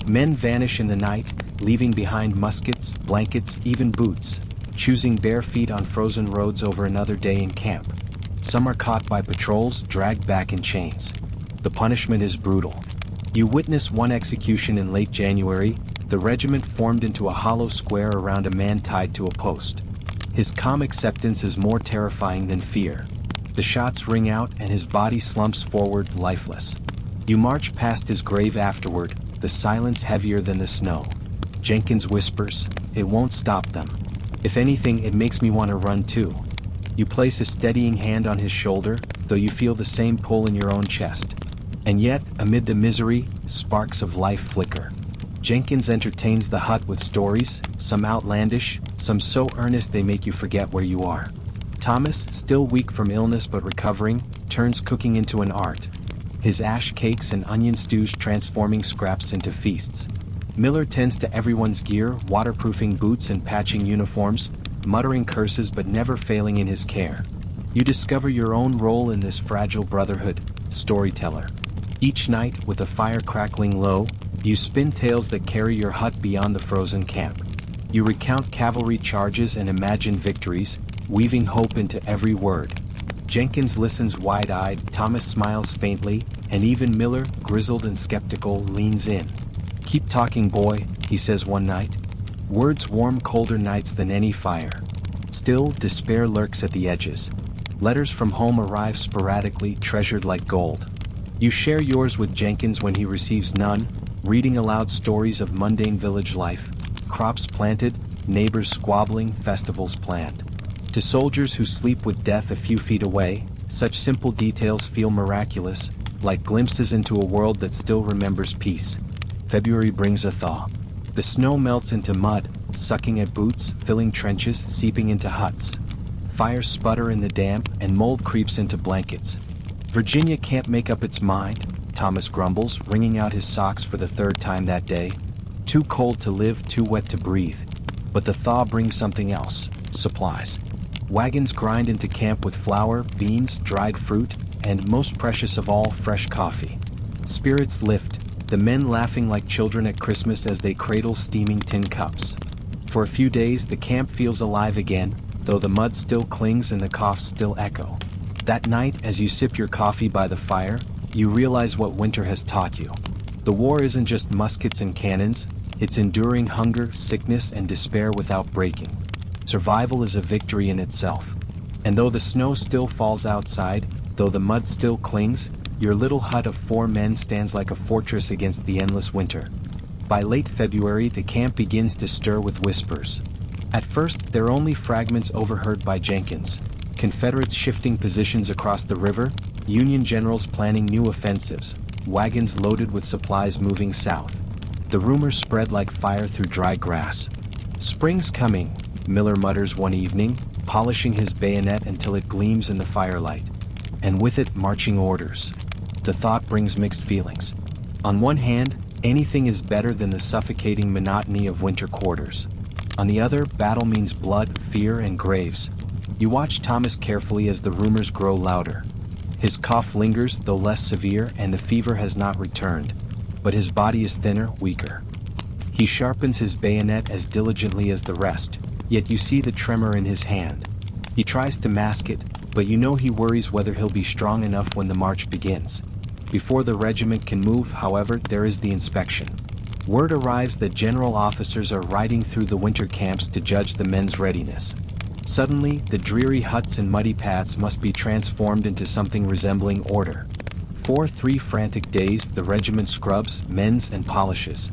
Men vanish in the night, leaving behind muskets, blankets, even boots, choosing bare feet on frozen roads over another day in camp. Some are caught by patrols, dragged back in chains. The punishment is brutal. You witness one execution in late January. The regiment formed into a hollow square around a man tied to a post. His calm acceptance is more terrifying than fear. The shots ring out and his body slumps forward, lifeless. You march past his grave afterward, the silence heavier than the snow. Jenkins whispers, "It won't stop them. If anything, it makes me want to run too." You place a steadying hand on his shoulder, though you feel the same pull in your own chest. And yet, amid the misery, sparks of life flicker. Jenkins entertains the hut with stories, some outlandish, some so earnest they make you forget where you are. Thomas, still weak from illness but recovering, turns cooking into an art. His ash cakes and onion stews transforming scraps into feasts. Miller tends to everyone's gear, waterproofing boots and patching uniforms, muttering curses but never failing in his care. You discover your own role in this fragile brotherhood, storyteller. Each night, with a fire crackling low, you spin tales that carry your hut beyond the frozen camp. You recount cavalry charges and imagine victories, weaving hope into every word. Jenkins listens wide-eyed, Thomas smiles faintly, and even Miller, grizzled and skeptical, leans in. "Keep talking, boy," he says one night. Words warm colder nights than any fire. Still, despair lurks at the edges. Letters from home arrive sporadically, treasured like gold. You share yours with Jenkins when he receives none, reading aloud stories of mundane village life, crops planted, neighbors squabbling, festivals planned. To soldiers who sleep with death a few feet away, such simple details feel miraculous, like glimpses into a world that still remembers peace. February brings a thaw. The snow melts into mud, sucking at boots, filling trenches, seeping into huts. Fires sputter in the damp, and mold creeps into blankets. Virginia can't make up its mind, Thomas grumbles, wringing out his socks for the third time that day. Too cold to live, too wet to breathe. But the thaw brings something else, supplies. Wagons grind into camp with flour, beans, dried fruit, and, most precious of all, fresh coffee. Spirits lift, the men laughing like children at Christmas as they cradle steaming tin cups. For a few days, the camp feels alive again, though the mud still clings and the coughs still echo. That night, as you sip your coffee by the fire, you realize what winter has taught you. The war isn't just muskets and cannons, it's enduring hunger, sickness, and despair without breaking. Survival is a victory in itself. And though the snow still falls outside, though the mud still clings, your little hut of 4 men stands like a fortress against the endless winter. By late February, the camp begins to stir with whispers. At first, they're only fragments overheard by Jenkins. Confederates shifting positions across the river, Union generals planning new offensives, wagons loaded with supplies moving south. The rumors spread like fire through dry grass. "Spring's coming," Miller mutters one evening, polishing his bayonet until it gleams in the firelight. And with it, marching orders. The thought brings mixed feelings. On one hand, anything is better than the suffocating monotony of winter quarters. On the other, battle means blood, fear, and graves. You watch Thomas carefully as the rumors grow louder. His cough lingers, though less severe, and the fever has not returned. But his body is thinner, weaker. He sharpens his bayonet as diligently as the rest, yet you see the tremor in his hand. He tries to mask it, but you know he worries whether he'll be strong enough when the march begins. Before the regiment can move, however, there is the inspection. Word arrives that general officers are riding through the winter camps to judge the men's readiness. Suddenly, the dreary huts and muddy paths must be transformed into something resembling order. For 3 frantic days, the regiment scrubs, mends, and polishes.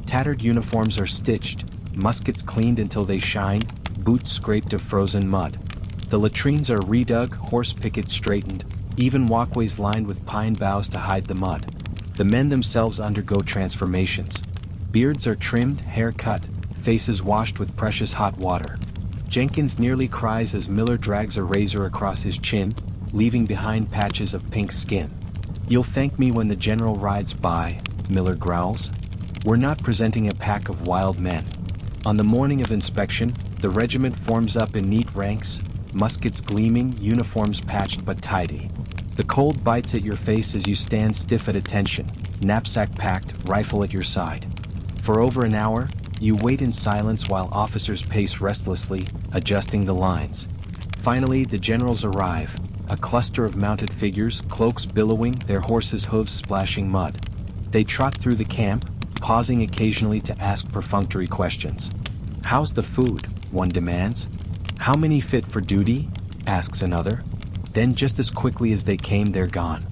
Tattered uniforms are stitched, muskets cleaned until they shine, boots scraped of frozen mud. The latrines are redug, horse pickets straightened, even walkways lined with pine boughs to hide the mud. The men themselves undergo transformations. Beards are trimmed, hair cut, faces washed with precious hot water. Jenkins nearly cries as Miller drags a razor across his chin, leaving behind patches of pink skin. "You'll thank me when the general rides by," Miller growls. "We're not presenting a pack of wild men." On the morning of inspection, the regiment forms up in neat ranks, muskets gleaming, uniforms patched but tidy. The cold bites at your face as you stand stiff at attention, knapsack packed, rifle at your side. For over an hour, you wait in silence while officers pace restlessly, adjusting the lines. Finally, the generals arrive, a cluster of mounted figures, cloaks billowing, their horses' hooves splashing mud. They trot through the camp, pausing occasionally to ask perfunctory questions. "How's the food?" one demands. "How many fit for duty?" asks another. Then just as quickly as they came, they're gone.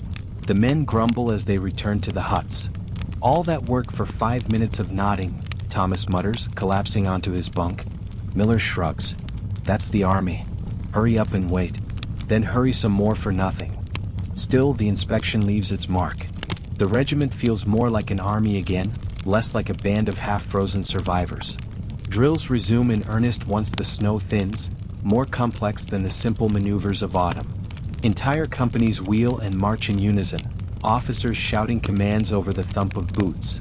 The men grumble as they return to the huts. "All that work for 5 minutes of nodding," Thomas mutters, collapsing onto his bunk. Miller shrugs. "That's the army. Hurry up and wait. Then hurry some more for nothing." Still, the inspection leaves its mark. The regiment feels more like an army again, less like a band of half-frozen survivors. Drills resume in earnest once the snow thins, more complex than the simple maneuvers of autumn. Entire companies wheel and march in unison, officers shouting commands over the thump of boots.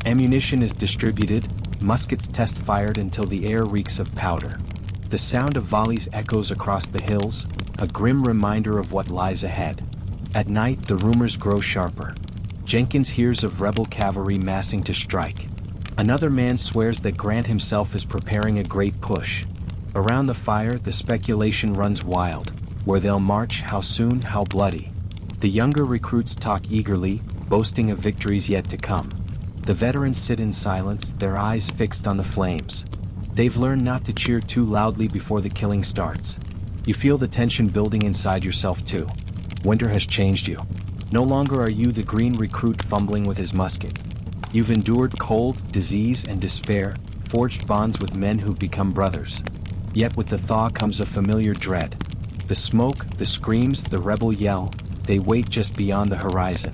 Ammunition is distributed, muskets test-fired until the air reeks of powder. The sound of volleys echoes across the hills, a grim reminder of what lies ahead. At night, the rumors grow sharper. Jenkins hears of rebel cavalry massing to strike. Another man swears that Grant himself is preparing a great push. Around the fire, the speculation runs wild. Where they'll march, how soon, how bloody. The younger recruits talk eagerly, boasting of victories yet to come. The veterans sit in silence, their eyes fixed on the flames. They've learned not to cheer too loudly before the killing starts. You feel the tension building inside yourself too. Winter has changed you. No longer are you the green recruit fumbling with his musket. You've endured cold, disease, and despair, forged bonds with men who've become brothers. Yet with the thaw comes a familiar dread. The smoke, the screams, the rebel yell, they wait just beyond the horizon.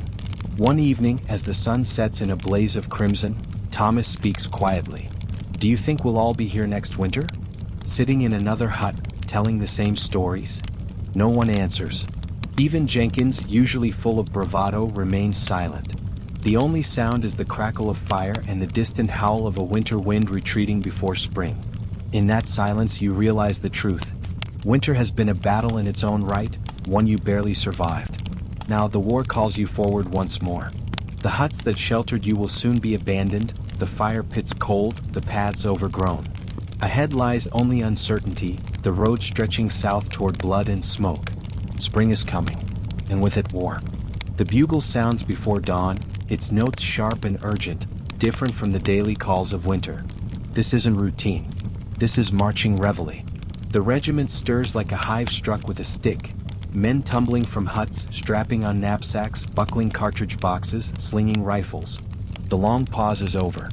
One evening, as the sun sets in a blaze of crimson, Thomas speaks quietly. "Do you think we'll all be here next winter? Sitting in another hut, telling the same stories?" No one answers. Even Jenkins, usually full of bravado, remains silent. The only sound is the crackle of fire and the distant howl of a winter wind retreating before spring. In that silence you realize the truth. Winter has been a battle in its own right, one you barely survived. Now the war calls you forward once more. The huts that sheltered you will soon be abandoned, the fire pits cold, the paths overgrown. Ahead lies only uncertainty, the road stretching south toward blood and smoke. Spring is coming, and with it war. The bugle sounds before dawn, its notes sharp and urgent, different from the daily calls of winter. This isn't routine. This is marching reveille. The regiment stirs like a hive struck with a stick. Men tumbling from huts, strapping on knapsacks, buckling cartridge boxes, slinging rifles. The long pause is over.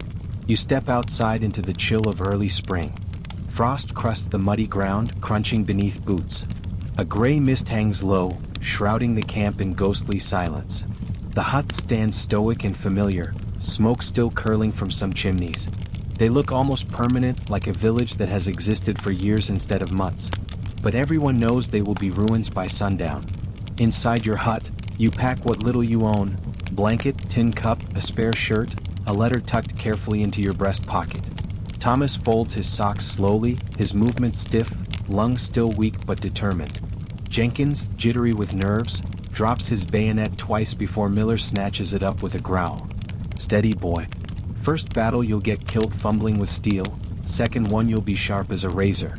You step outside into the chill of early spring. Frost crusts the muddy ground, crunching beneath boots. A gray mist hangs low, shrouding the camp in ghostly silence. The huts stand stoic and familiar, smoke still curling from some chimneys. They look almost permanent, like a village that has existed for years instead of months. but everyone knows they will be ruins by sundown. Inside your hut, you pack what little you own: blanket, tin cup, a spare shirt, a letter tucked carefully into your breast pocket. Thomas folds his socks slowly, his movements stiff, lungs still weak but determined. Jenkins, jittery with nerves, drops his bayonet twice before Miller snatches it up with a growl. "Steady, boy. First battle you'll get killed fumbling with steel, second one you'll be sharp as a razor."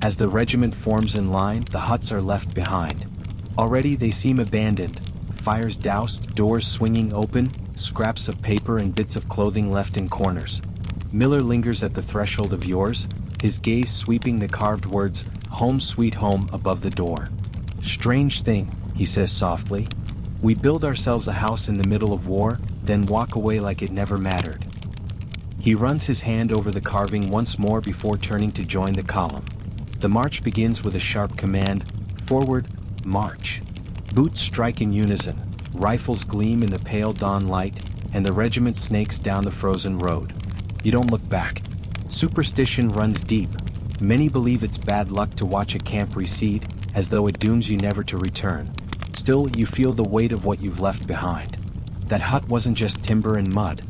As the regiment forms in line, the huts are left behind. Already they seem abandoned, fires doused, doors swinging open, scraps of paper and bits of clothing left in corners. Miller lingers at the threshold of yours, his gaze sweeping the carved words, "Home Sweet Home," above the door. "Strange thing," he says softly. "We build ourselves a house in the middle of war, then walk away like it never mattered." He runs his hand over the carving once more before turning to join the column. The march begins with a sharp command: "Forward, march." Boots strike in unison, rifles gleam in the pale dawn light, and the regiment snakes down the frozen road. You don't look back. Superstition runs deep. Many believe it's bad luck to watch a camp recede, as though it dooms you never to return. Still, you feel the weight of what you've left behind. That hut wasn't just timber and mud.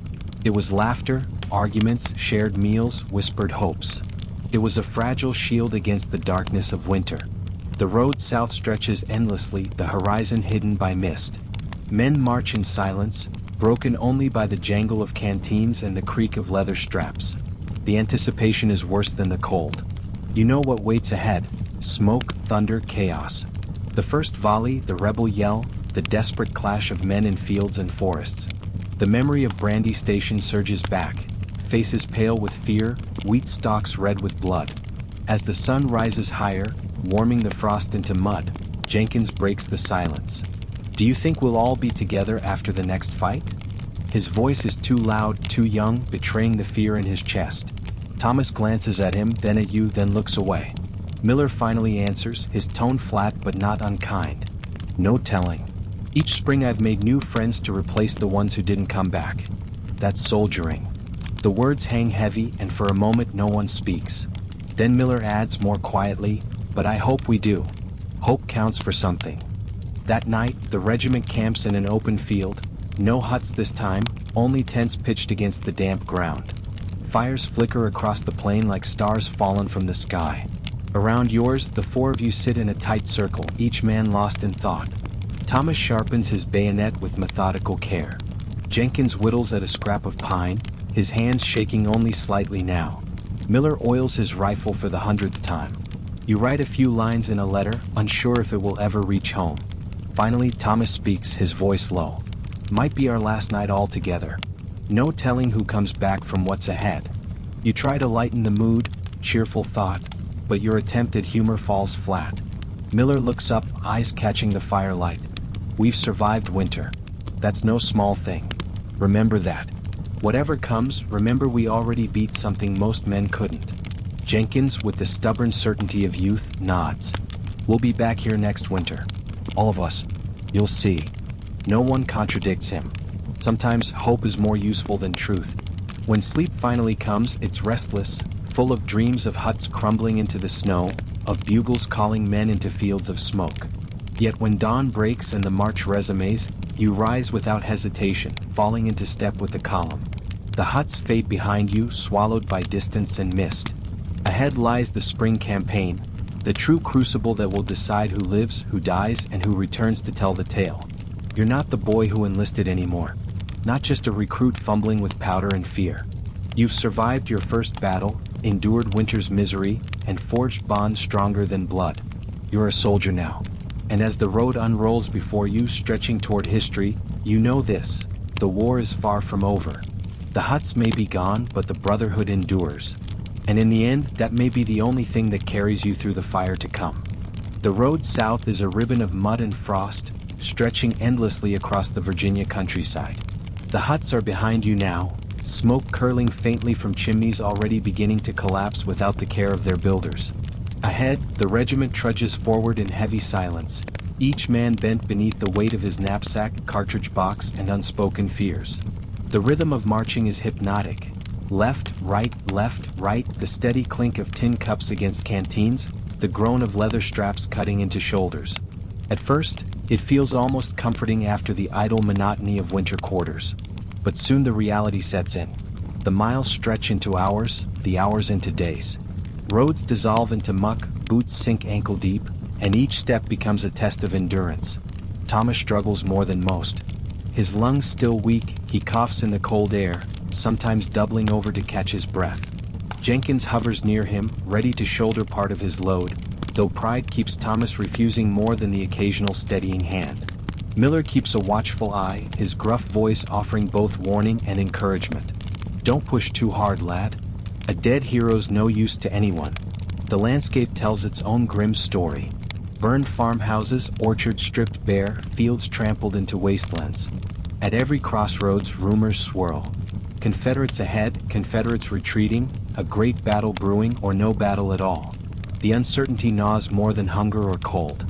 It was laughter, arguments, shared meals, whispered hopes. It was a fragile shield against the darkness of winter. The road south stretches endlessly, the horizon hidden by mist. Men march in silence, broken only by the jangle of canteens and the creak of leather straps. The anticipation is worse than the cold. You know what waits ahead: smoke, thunder, chaos. The first volley, the rebel yell, the desperate clash of men in fields and forests. The memory of Brandy Station surges back, faces pale with fear, wheat stalks red with blood. As the sun rises higher, warming the frost into mud, Jenkins breaks the silence. "Do you think we'll all be together after the next fight?" His voice is too loud, too young, betraying the fear in his chest. Thomas glances at him, then at you, then looks away. Miller finally answers, his tone flat but not unkind. "No telling. Each spring I've made new friends to replace the ones who didn't come back. That's soldiering." The words hang heavy, and for a moment no one speaks. Then Miller adds more quietly, "But I hope we do. Hope counts for something." That night, the regiment camps in an open field. No huts this time, only tents pitched against the damp ground. Fires flicker across the plain like stars fallen from the sky. Around yours, the four of you sit in a tight circle, each man lost in thought. Thomas sharpens his bayonet with methodical care. Jenkins whittles at a scrap of pine, his hands shaking only slightly now. Miller oils his rifle for the 100th time. You write a few lines in a letter, unsure if it will ever reach home. Finally, Thomas speaks, his voice low. "Might be our last night all together. No telling who comes back from what's ahead." You try to lighten the mood, cheerful thought, but your attempt at humor falls flat. Miller looks up, eyes catching the firelight. "We've survived winter. That's no small thing. Remember that. Whatever comes, remember we already beat something most men couldn't." Jenkins, with the stubborn certainty of youth, nods. "We'll be back here next winter. All of us. You'll see." No one contradicts him. Sometimes hope is more useful than truth. When sleep finally comes, it's restless, full of dreams of huts crumbling into the snow, of bugles calling men into fields of smoke. Yet when dawn breaks and the march resumes, you rise without hesitation, falling into step with the column. The huts fade behind you, swallowed by distance and mist. Ahead lies the spring campaign, the true crucible that will decide who lives, who dies, and who returns to tell the tale. You're not the boy who enlisted anymore. Not just a recruit fumbling with powder and fear. You've survived your first battle, endured winter's misery, and forged bonds stronger than blood. You're a soldier now. And as the road unrolls before you, stretching toward history, you know this: the war is far from over. The huts may be gone, but the brotherhood endures. And in the end, that may be the only thing that carries you through the fire to come. The road south is a ribbon of mud and frost, stretching endlessly across the Virginia countryside. The huts are behind you now, smoke curling faintly from chimneys already beginning to collapse without the care of their builders. Ahead, the regiment trudges forward in heavy silence, each man bent beneath the weight of his knapsack, cartridge box, and unspoken fears. The rhythm of marching is hypnotic. Left, right, the steady clink of tin cups against canteens, the groan of leather straps cutting into shoulders. At first, it feels almost comforting after the idle monotony of winter quarters. But soon the reality sets in. The miles stretch into hours, the hours into days. Roads dissolve into muck, boots sink ankle deep, and each step becomes a test of endurance. Thomas struggles more than most. His lungs still weak, he coughs in the cold air, sometimes doubling over to catch his breath. Jenkins hovers near him, ready to shoulder part of his load, though pride keeps Thomas refusing more than the occasional steadying hand. Miller keeps a watchful eye, his gruff voice offering both warning and encouragement. Don't push too hard, lad. A dead hero's no use to anyone. The landscape tells its own grim story. Burned farmhouses, orchards stripped bare, fields trampled into wastelands. At every crossroads, rumors swirl. Confederates ahead, Confederates retreating, a great battle brewing or no battle at all. The uncertainty gnaws more than hunger or cold.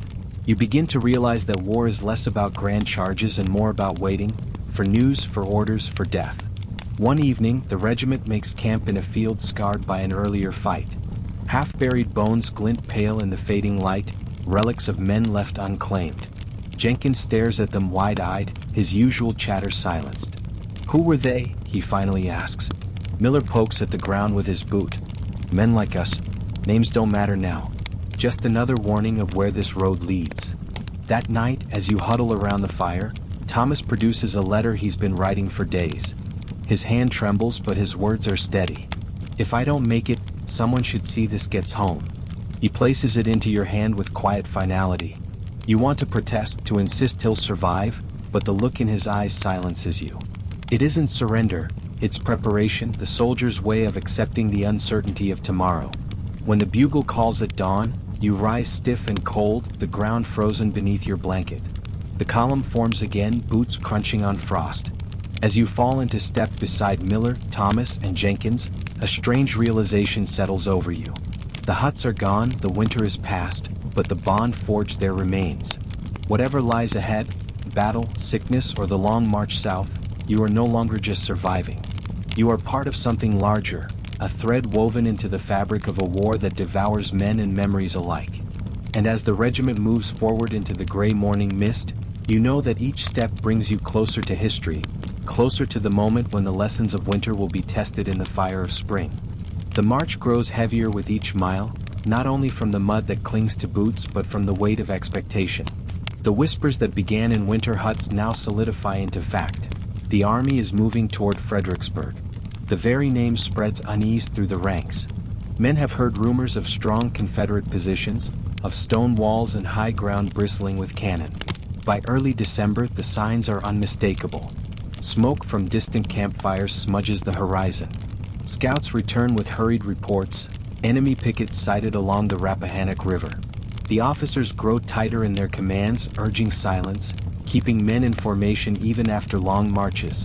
You begin to realize that war is less about grand charges and more about waiting, for news, for orders, for death. One evening, the regiment makes camp in a field scarred by an earlier fight. Half-buried bones glint pale in the fading light, relics of men left unclaimed. Jenkins stares at them wide-eyed, his usual chatter silenced. Who were they? He finally asks. Miller pokes at the ground with his boot. Men like us. Names don't matter now. Just another warning of where this road leads. That night, as you huddle around the fire, Thomas produces a letter he's been writing for days. His hand trembles, but his words are steady. If I don't make it, someone should see this gets home. He places it into your hand with quiet finality. You want to protest, to insist he'll survive, but the look in his eyes silences you. It isn't surrender, it's preparation, the soldier's way of accepting the uncertainty of tomorrow. When the bugle calls at dawn, you rise stiff and cold, the ground frozen beneath your blanket. The column forms again, boots crunching on frost. As you fall into step beside Miller, Thomas, and Jenkins, a strange realization settles over you. The huts are gone, the winter is past, but the bond forged there remains. Whatever lies ahead, battle, sickness, or the long march south, you are no longer just surviving. You are part of something larger, a thread woven into the fabric of a war that devours men and memories alike. And as the regiment moves forward into the gray morning mist, you know that each step brings you closer to history, closer to the moment when the lessons of winter will be tested in the fire of spring. The march grows heavier with each mile, not only from the mud that clings to boots but from the weight of expectation. The whispers that began in winter huts now solidify into fact. The army is moving toward Fredericksburg. The very name spreads unease through the ranks. Men have heard rumors of strong Confederate positions, of stone walls and high ground bristling with cannon. By early December, the signs are unmistakable. Smoke from distant campfires smudges the horizon. Scouts return with hurried reports, enemy pickets sighted along the Rappahannock River. The officers grow tighter in their commands, urging silence, keeping men in formation even after long marches.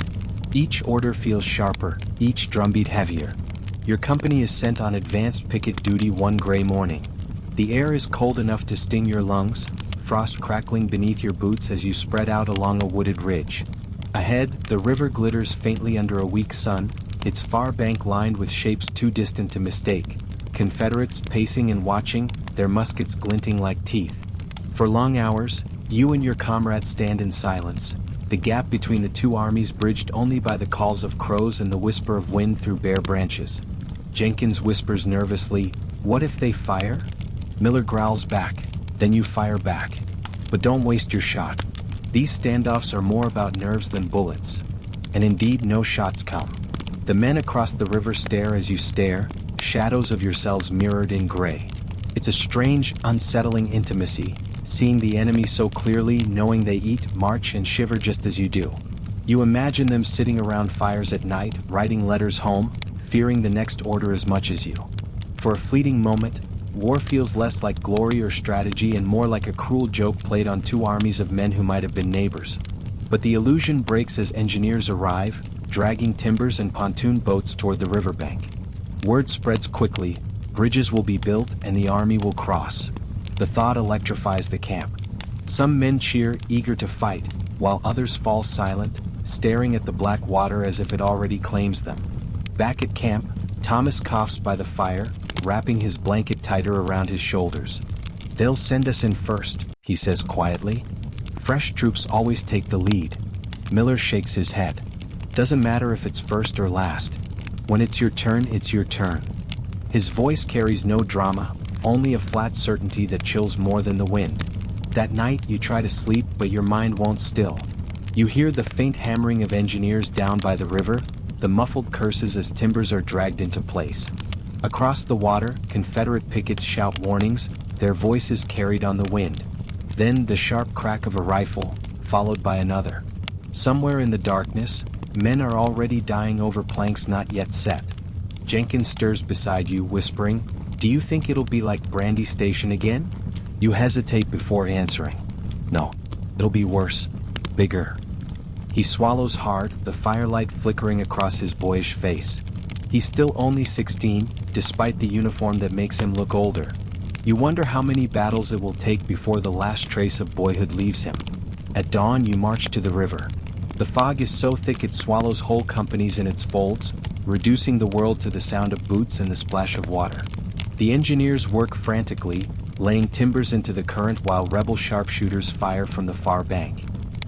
Each order feels sharper, each drumbeat heavier. Your company is sent on advanced picket duty one gray morning. The air is cold enough to sting your lungs, frost crackling beneath your boots as you spread out along a wooded ridge. Ahead, the river glitters faintly under a weak sun, its far bank lined with shapes too distant to mistake. Confederates pacing and watching, their muskets glinting like teeth. For long hours, you and your comrades stand in silence, the gap between the two armies bridged only by the calls of crows and the whisper of wind through bare branches. Jenkins whispers nervously, "What if they fire?" Miller growls back, "Then you fire back. But don't waste your shot." These standoffs are more about nerves than bullets. And indeed, no shots come. The men across the river stare as you stare, shadows of yourselves mirrored in gray. It's a strange, unsettling intimacy, seeing the enemy so clearly, knowing they eat, march, and shiver just as you do. You imagine them sitting around fires at night, writing letters home, fearing the next order as much as you. For a fleeting moment, war feels less like glory or strategy and more like a cruel joke played on two armies of men who might have been neighbors. But the illusion breaks as engineers arrive, dragging timbers and pontoon boats toward the riverbank. Word spreads quickly, bridges will be built and the army will cross. The thought electrifies the camp. Some men cheer, eager to fight, while others fall silent, staring at the black water as if it already claims them. Back at camp, Thomas coughs by the fire, wrapping his blanket tighter around his shoulders. "They'll send us in first," he says quietly. "Fresh troops always take the lead." Miller shakes his head. "Doesn't matter if it's first or last. When it's your turn, it's your turn." His voice carries no drama, only a flat certainty that chills more than the wind. That night, you try to sleep, but your mind won't still. You hear the faint hammering of engineers down by the river, the muffled curses as timbers are dragged into place. Across the water, Confederate pickets shout warnings, their voices carried on the wind. Then the sharp crack of a rifle, followed by another. Somewhere in the darkness, men are already dying over planks not yet set. Jenkins stirs beside you, whispering, "Do you think it'll be like Brandy Station again?" You hesitate before answering. "No, it'll be worse. Bigger." He swallows hard, the firelight flickering across his boyish face. He's still only 16, despite the uniform that makes him look older. You wonder how many battles it will take before the last trace of boyhood leaves him. At dawn, you march to the river. The fog is so thick it swallows whole companies in its folds, reducing the world to the sound of boots and the splash of water. The engineers work frantically, laying timbers into the current while rebel sharpshooters fire from the far bank.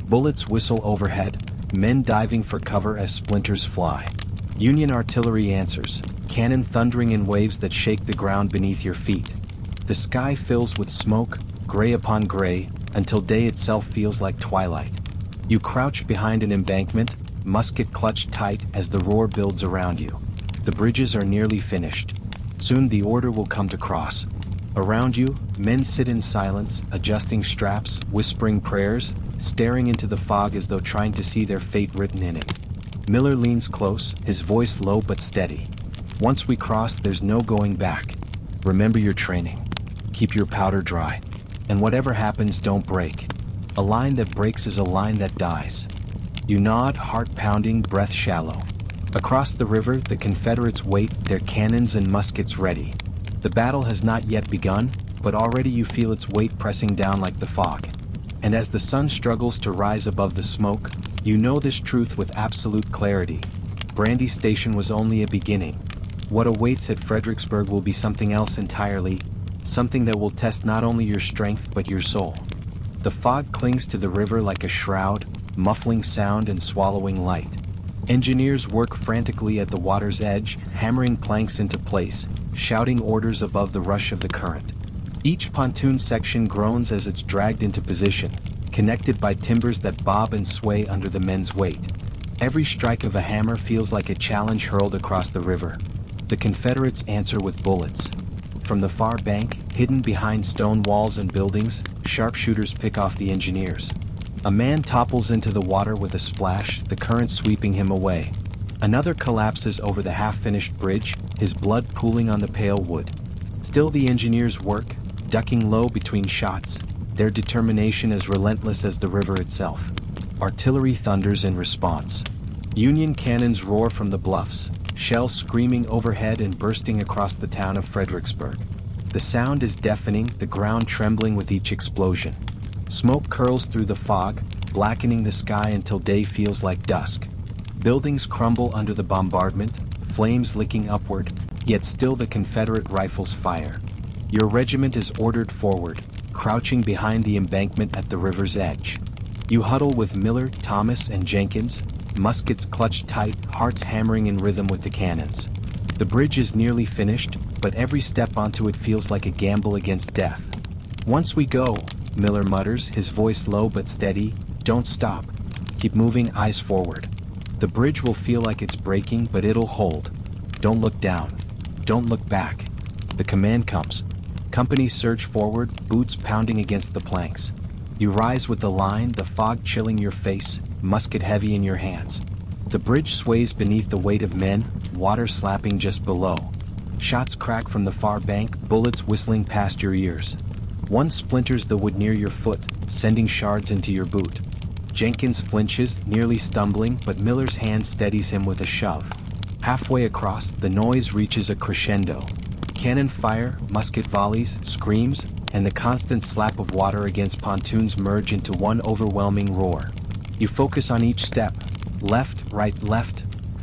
Bullets whistle overhead, men diving for cover as splinters fly. Union artillery answers, cannon thundering in waves that shake the ground beneath your feet. The sky fills with smoke, gray upon gray, until day itself feels like twilight. You crouch behind an embankment, musket clutched tight as the roar builds around you. The bridges are nearly finished. Soon the order will come to cross. Around you, men sit in silence, adjusting straps, whispering prayers, staring into the fog as though trying to see their fate written in it. Miller leans close, his voice low but steady. "Once we cross, there's no going back. Remember your training. Keep your powder dry. And whatever happens, don't break. A line that breaks is a line that dies." You nod, heart pounding, breath shallow. Across the river, the Confederates wait, their cannons and muskets ready. The battle has not yet begun, but already you feel its weight pressing down like the fog. And as the sun struggles to rise above the smoke, you know this truth with absolute clarity. Brandy Station was only a beginning. What awaits at Fredericksburg will be something else entirely, something that will test not only your strength but your soul. The fog clings to the river like a shroud, muffling sound and swallowing light. Engineers work frantically at the water's edge, hammering planks into place, shouting orders above the rush of the current. Each pontoon section groans as it's dragged into position, connected by timbers that bob and sway under the men's weight. Every strike of a hammer feels like a challenge hurled across the river. The Confederates answer with bullets. From the far bank, hidden behind stone walls and buildings, sharpshooters pick off the engineers. A man topples into the water with a splash, the current sweeping him away. Another collapses over the half-finished bridge, his blood pooling on the pale wood. Still the engineers work, ducking low between shots, their determination as relentless as the river itself. Artillery thunders in response. Union cannons roar from the bluffs, shells screaming overhead and bursting across the town of Fredericksburg. The sound is deafening, the ground trembling with each explosion. Smoke curls through the fog, blackening the sky until day feels like dusk. Buildings crumble under the bombardment, flames licking upward, yet still the Confederate rifles fire. Your regiment is ordered forward, crouching behind the embankment at the river's edge. You huddle with Miller, Thomas, and Jenkins, muskets clutched tight, hearts hammering in rhythm with the cannons. The bridge is nearly finished, but every step onto it feels like a gamble against death. "Once we go," Miller mutters, his voice low but steady, "don't stop. Keep moving, eyes forward. The bridge will feel like it's breaking, but it'll hold. Don't look down. Don't look back." The command comes. Companies surge forward, boots pounding against the planks. You rise with the line, the fog chilling your face, musket heavy in your hands. The bridge sways beneath the weight of men, water slapping just below. Shots crack from the far bank, bullets whistling past your ears. One splinters the wood near your foot, sending shards into your boot. Jenkins flinches, nearly stumbling, but Miller's hand steadies him with a shove. Halfway across, the noise reaches a crescendo. Cannon fire, musket volleys, screams, and the constant slap of water against pontoons merge into one overwhelming roar. You focus on each step. Left, right,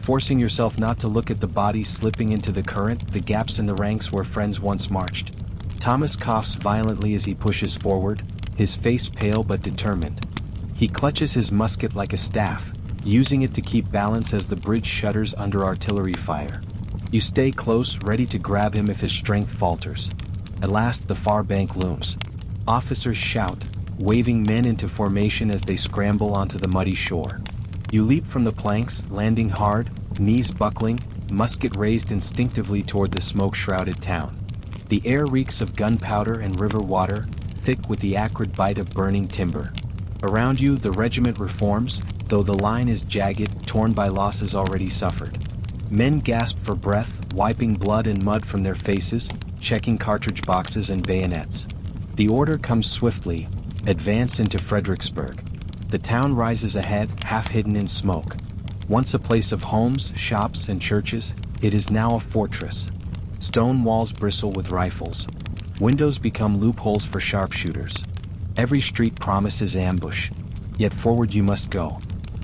forcing yourself not to look at the bodies slipping into the current, the gaps in the ranks where friends once marched. Thomas coughs violently as he pushes forward, his face pale but determined. He clutches his musket like a staff, using it to keep balance as the bridge shudders under artillery fire. You stay close, ready to grab him if his strength falters. At last the far bank looms. Officers shout, waving men into formation as they scramble onto the muddy shore. You leap from the planks, landing hard, knees buckling, musket raised instinctively toward the smoke-shrouded town. The air reeks of gunpowder and river water, thick with the acrid bite of burning timber. Around you, the regiment reforms, though the line is jagged, torn by losses already suffered. Men gasp for breath, wiping blood and mud from their faces, checking cartridge boxes and bayonets. The order comes swiftly: advance into Fredericksburg. The town rises ahead, half hidden in smoke. Once a place of homes, shops, and churches, it is now a fortress. Stone walls bristle with rifles. Windows become loopholes for sharpshooters. Every street promises ambush. Yet forward you must go.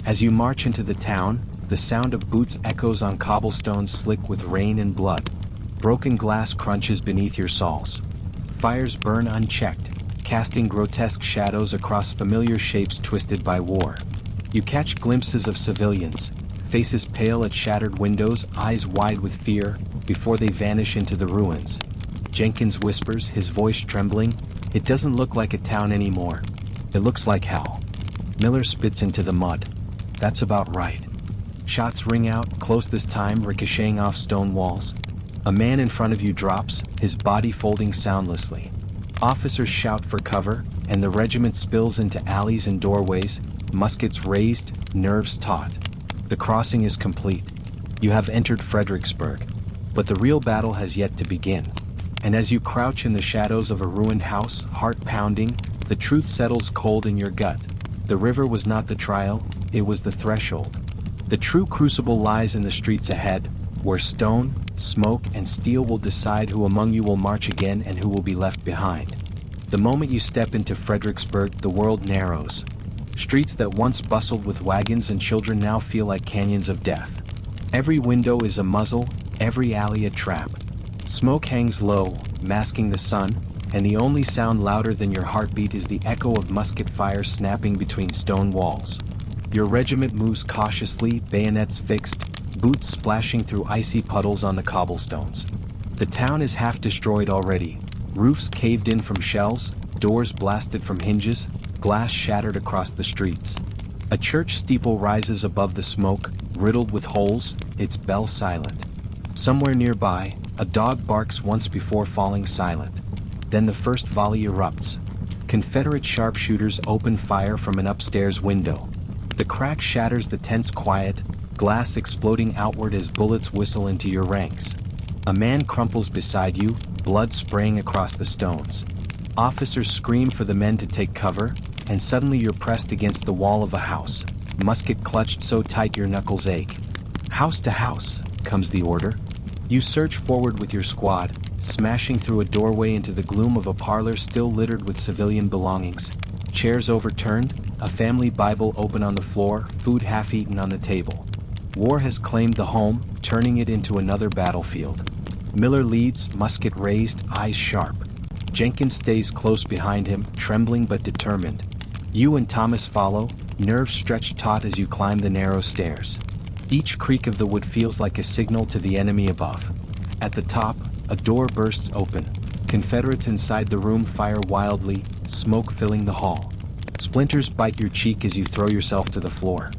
As you march into the town, the sound of boots echoes on cobblestones slick with rain and blood. Broken glass crunches beneath your soles. Fires burn unchecked, casting grotesque shadows across familiar shapes twisted by war. You catch glimpses of civilians, faces pale at shattered windows, eyes wide with fear, before they vanish into the ruins. Jenkins whispers, his voice trembling, "It doesn't look like a town anymore. It looks like hell." Miller spits into the mud. "That's about right." Shots ring out, close this time, ricocheting off stone walls. A man in front of you drops, his body folding soundlessly. Officers shout for cover, and the regiment spills into alleys and doorways, muskets raised, nerves taut. The crossing is complete. You have entered Fredericksburg. But the real battle has yet to begin. And as you crouch in the shadows of a ruined house, heart pounding, the truth settles cold in your gut. The river was not the trial, it was the threshold. The true crucible lies in the streets ahead, where stone, smoke, and steel will decide who among you will march again and who will be left behind. The moment you step into Fredericksburg, the world narrows. Streets that once bustled with wagons and children now feel like canyons of death. Every window is a muzzle, every alley a trap. Smoke hangs low, masking the sun, and the only sound louder than your heartbeat is the echo of musket fire snapping between stone walls. Your regiment moves cautiously, bayonets fixed, boots splashing through icy puddles on the cobblestones. The town is half destroyed already, roofs caved in from shells, doors blasted from hinges, glass shattered across the streets. A church steeple rises above the smoke, riddled with holes, its bell silent. Somewhere nearby, a dog barks once before falling silent. Then the first volley erupts. Confederate sharpshooters open fire from an upstairs window. The crack shatters the tense quiet, glass exploding outward as bullets whistle into your ranks. A man crumples beside you, blood spraying across the stones. Officers scream for the men to take cover, and suddenly you're pressed against the wall of a house, musket clutched so tight your knuckles ache. "House to house," comes the order. You surge forward with your squad, smashing through a doorway into the gloom of a parlor still littered with civilian belongings. Chairs overturned, a family Bible open on the floor, food half-eaten on the table. War has claimed the home, turning it into another battlefield. Miller leads, musket raised, eyes sharp. Jenkins stays close behind him, trembling but determined. You and Thomas follow, nerves stretched taut as you climb the narrow stairs. Each creak of the wood feels like a signal to the enemy above. At the top, a door bursts open. Confederates inside the room fire wildly, smoke filling the hall. Splinters bite your cheek as you throw yourself to the floor.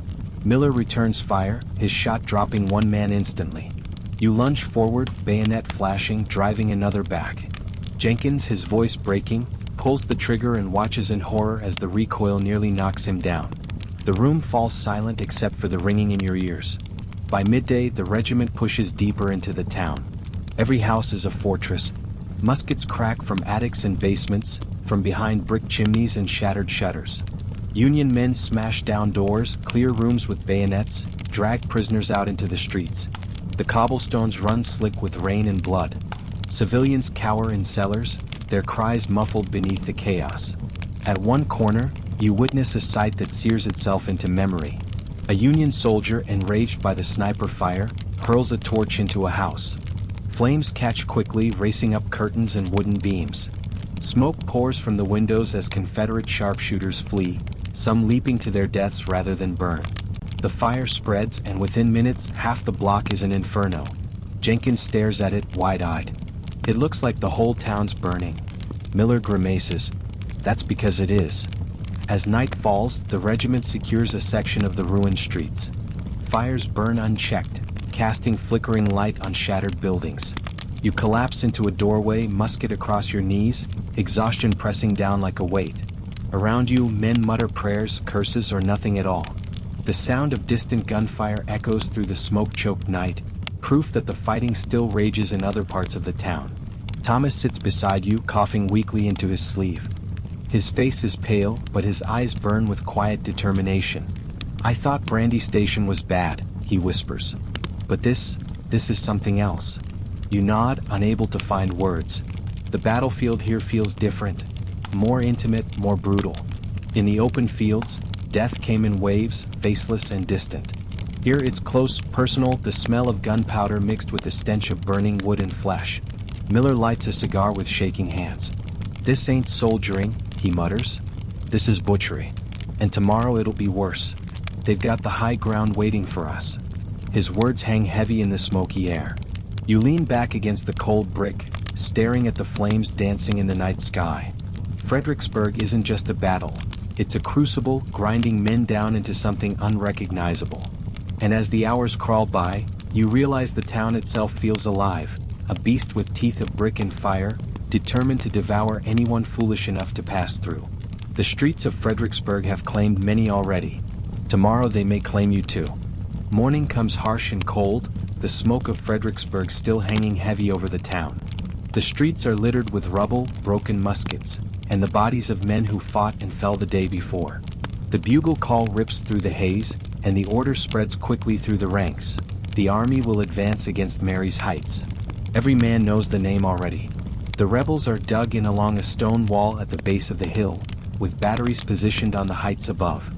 Miller returns fire, his shot dropping one man instantly. You lunge forward, bayonet flashing, driving another back. Jenkins, his voice breaking, pulls the trigger and watches in horror as the recoil nearly knocks him down. The room falls silent except for the ringing in your ears. By midday, the regiment pushes deeper into the town. Every house is a fortress. Muskets crack from attics and basements, from behind brick chimneys and shattered shutters. Union men smash down doors, clear rooms with bayonets, drag prisoners out into the streets. The cobblestones run slick with rain and blood. Civilians cower in cellars, their cries muffled beneath the chaos. At one corner, you witness a sight that sears itself into memory. A Union soldier, enraged by the sniper fire, hurls a torch into a house. Flames catch quickly, racing up curtains and wooden beams. Smoke pours from the windows as Confederate sharpshooters flee, some leaping to their deaths rather than burn. The fire spreads, and within minutes, half the block is an inferno. Jenkins stares at it, wide-eyed. It looks like the whole town's burning. Miller grimaces. That's because it is. As night falls, the regiment secures a section of the ruined streets. Fires burn unchecked, casting flickering light on shattered buildings. You collapse into a doorway, musket across your knees, exhaustion pressing down like a weight. Around you, men mutter prayers, curses, or nothing at all. The sound of distant gunfire echoes through the smoke-choked night, proof that the fighting still rages in other parts of the town. Thomas sits beside you, coughing weakly into his sleeve. His face is pale, but his eyes burn with quiet determination. "I thought Brandy Station was bad," he whispers. "But this is something else." You nod, unable to find words. The battlefield here feels different. More intimate, more brutal. In the open fields, death came in waves, faceless and distant. Here it's close, personal, the smell of gunpowder mixed with the stench of burning wood and flesh. Miller lights a cigar with shaking hands. "This ain't soldiering," he mutters. "This is butchery. And tomorrow it'll be worse. They've got the high ground waiting for us." His words hang heavy in the smoky air. You lean back against the cold brick, staring at the flames dancing in the night sky. Fredericksburg isn't just a battle. It's a crucible, grinding men down into something unrecognizable. And as the hours crawl by, you realize the town itself feels alive, a beast with teeth of brick and fire, determined to devour anyone foolish enough to pass through. The streets of Fredericksburg have claimed many already. Tomorrow they may claim you too. Morning comes harsh and cold, the smoke of Fredericksburg still hanging heavy over the town. The streets are littered with rubble, broken muskets, and the bodies of men who fought and fell the day before. The bugle call rips through the haze, and the order spreads quickly through the ranks. The army will advance against Mary's Heights. Every man knows the name already. The rebels are dug in along a stone wall at the base of the hill, with batteries positioned on the heights above.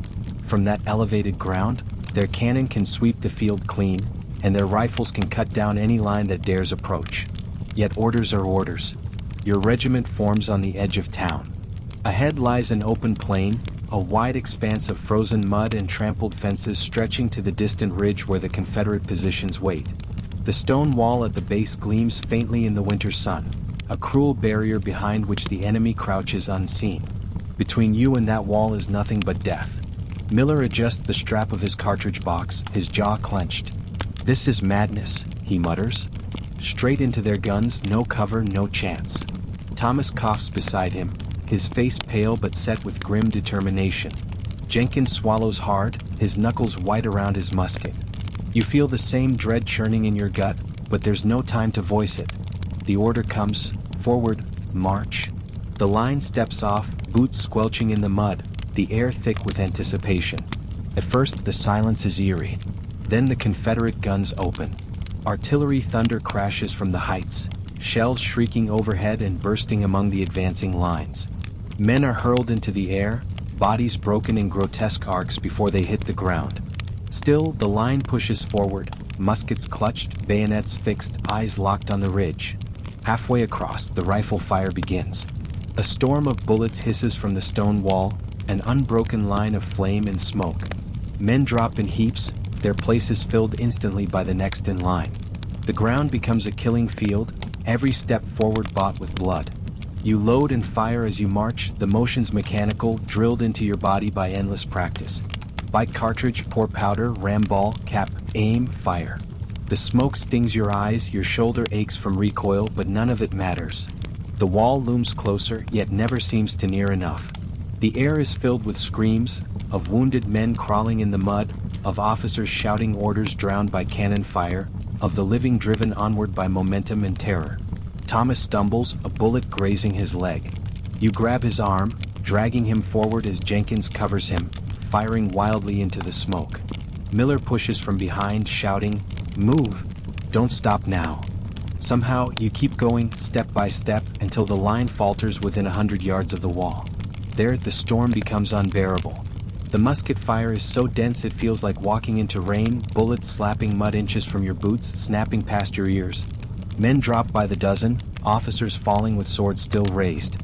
From that elevated ground, their cannon can sweep the field clean, and their rifles can cut down any line that dares approach. Yet orders are orders. Your regiment forms on the edge of town. Ahead lies an open plain, a wide expanse of frozen mud and trampled fences stretching to the distant ridge where the Confederate positions wait. The stone wall at the base gleams faintly in the winter sun, a cruel barrier behind which the enemy crouches unseen. Between you and that wall is nothing but death. Miller adjusts the strap of his cartridge box, his jaw clenched. "This is madness," he mutters. Straight into their guns, no cover, no chance. Thomas coughs beside him, his face pale but set with grim determination. Jenkins swallows hard, his knuckles white around his musket. You feel the same dread churning in your gut, but there's no time to voice it. The order comes, forward, march. The line steps off, boots squelching in the mud, the air thick with anticipation. At first the silence is eerie. Then the Confederate guns open. Artillery thunder crashes from the heights, shells shrieking overhead and bursting among the advancing lines. Men are hurled into the air, bodies broken in grotesque arcs before they hit the ground. Still, the line pushes forward, muskets clutched, bayonets fixed, eyes locked on the ridge. Halfway across, the rifle fire begins. A storm of bullets hisses from the stone wall, an unbroken line of flame and smoke. Men drop in heaps, their places filled instantly by the next in line. The ground becomes a killing field, every step forward bought with blood. You load and fire as you march, the motions mechanical, drilled into your body by endless practice. Bite cartridge, pour powder, ram ball, cap, aim, fire. The smoke stings your eyes, your shoulder aches from recoil, but none of it matters. The wall looms closer, yet never seems to near enough. The air is filled with screams, of wounded men crawling in the mud, of officers shouting orders drowned by cannon fire, of the living driven onward by momentum and terror. Thomas stumbles, a bullet grazing his leg. You grab his arm, dragging him forward as Jenkins covers him, firing wildly into the smoke. Miller pushes from behind, shouting, "Move! Don't stop now." Somehow, you keep going, step by step, until the line falters within 100 yards of the wall. There, the storm becomes unbearable. The musket fire is so dense it feels like walking into rain, bullets slapping mud inches from your boots, snapping past your ears. Men drop by the dozen, officers falling with swords still raised.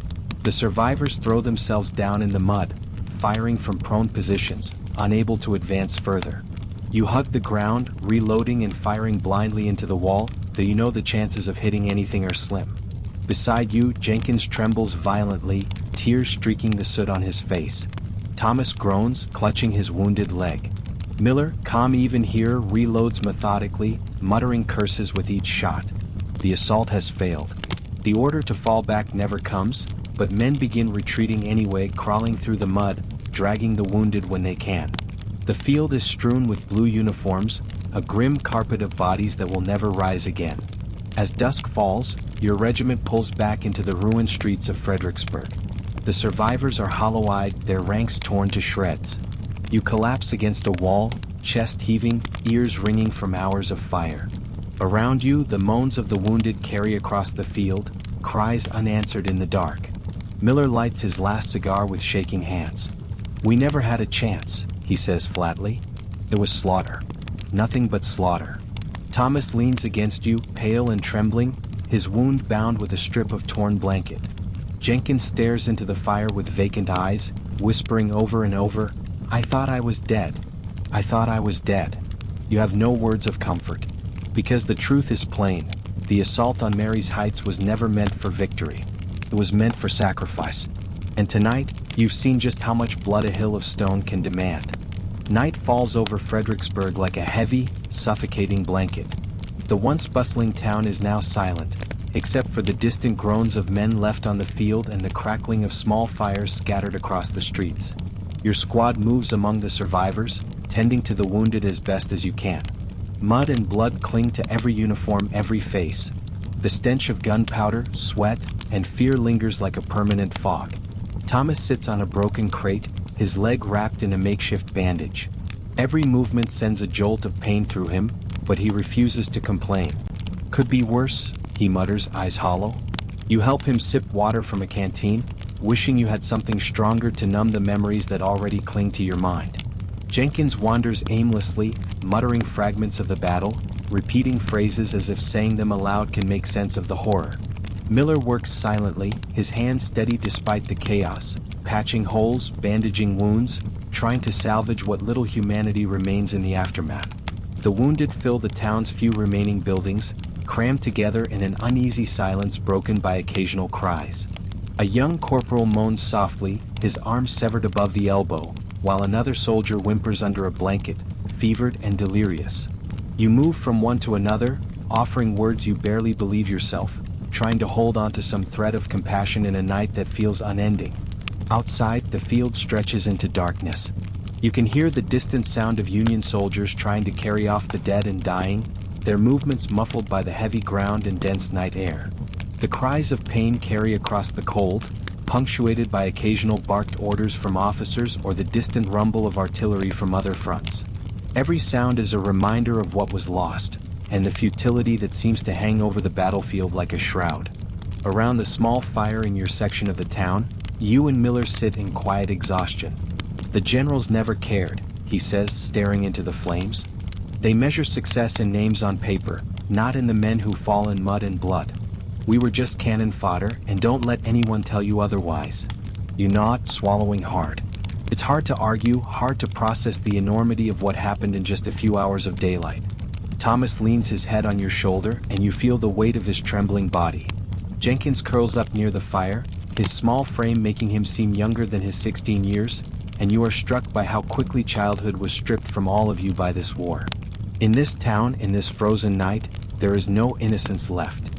The survivors throw themselves down in the mud, firing from prone positions, unable to advance further. You hug the ground, reloading and firing blindly into the wall, though you know the chances of hitting anything are slim. Beside you, Jenkins trembles violently, tears streaking the soot on his face. Thomas groans, clutching his wounded leg. Miller, calm even here, reloads methodically, muttering curses with each shot. The assault has failed. The order to fall back never comes, but men begin retreating anyway, crawling through the mud, dragging the wounded when they can. The field is strewn with blue uniforms, a grim carpet of bodies that will never rise again. As dusk falls, your regiment pulls back into the ruined streets of Fredericksburg. The survivors are hollow-eyed, their ranks torn to shreds. You collapse against a wall, chest heaving, ears ringing from hours of fire. Around you, the moans of the wounded carry across the field, cries unanswered in the dark. Miller lights his last cigar with shaking hands. "We never had a chance," he says flatly. "It was slaughter. Nothing but slaughter." Thomas leans against you, pale and trembling, his wound bound with a strip of torn blanket. Jenkins stares into the fire with vacant eyes, whispering over and over, "I thought I was dead. I thought I was dead." You have no words of comfort. Because the truth is plain, the assault on Mary's Heights was never meant for victory. It was meant for sacrifice. And tonight, you've seen just how much blood a hill of stone can demand. Night falls over Fredericksburg like a heavy, suffocating blanket. The once bustling town is now silent, except for the distant groans of men left on the field and the crackling of small fires scattered across the streets. Your squad moves among the survivors, tending to the wounded as best as you can. Mud and blood cling to every uniform, every face. The stench of gunpowder, sweat, and fear lingers like a permanent fog. Thomas sits on a broken crate, his leg wrapped in a makeshift bandage. Every movement sends a jolt of pain through him, but he refuses to complain. "Could be worse," he mutters, eyes hollow. You help him sip water from a canteen, wishing you had something stronger to numb the memories that already cling to your mind. Jenkins wanders aimlessly, muttering fragments of the battle, repeating phrases as if saying them aloud can make sense of the horror. Miller works silently, his hands steady despite the chaos, patching holes, bandaging wounds, trying to salvage what little humanity remains in the aftermath. The wounded fill the town's few remaining buildings, crammed together in an uneasy silence broken by occasional cries. A young corporal moans softly, his arm severed above the elbow, while another soldier whimpers under a blanket, fevered and delirious. You move from one to another, offering words you barely believe yourself, trying to hold on to some thread of compassion in a night that feels unending. Outside, the field stretches into darkness. You can hear the distant sound of Union soldiers trying to carry off the dead and dying, their movements muffled by the heavy ground and dense night air. The cries of pain carry across the cold, punctuated by occasional barked orders from officers or the distant rumble of artillery from other fronts. Every sound is a reminder of what was lost, and the futility that seems to hang over the battlefield like a shroud. Around the small fire in your section of the town, you and Miller sit in quiet exhaustion. "The generals never cared," he says, staring into the flames. "They measure success in names on paper, not in the men who fall in mud and blood. We were just cannon fodder, and don't let anyone tell you otherwise." You nod, swallowing hard. It's hard to argue, hard to process the enormity of what happened in just a few hours of daylight. Thomas leans his head on your shoulder, and you feel the weight of his trembling body. Jenkins curls up near the fire, his small frame making him seem younger than his 16 years, and you are struck by how quickly childhood was stripped from all of you by this war. In this town, in this frozen night, there is no innocence left.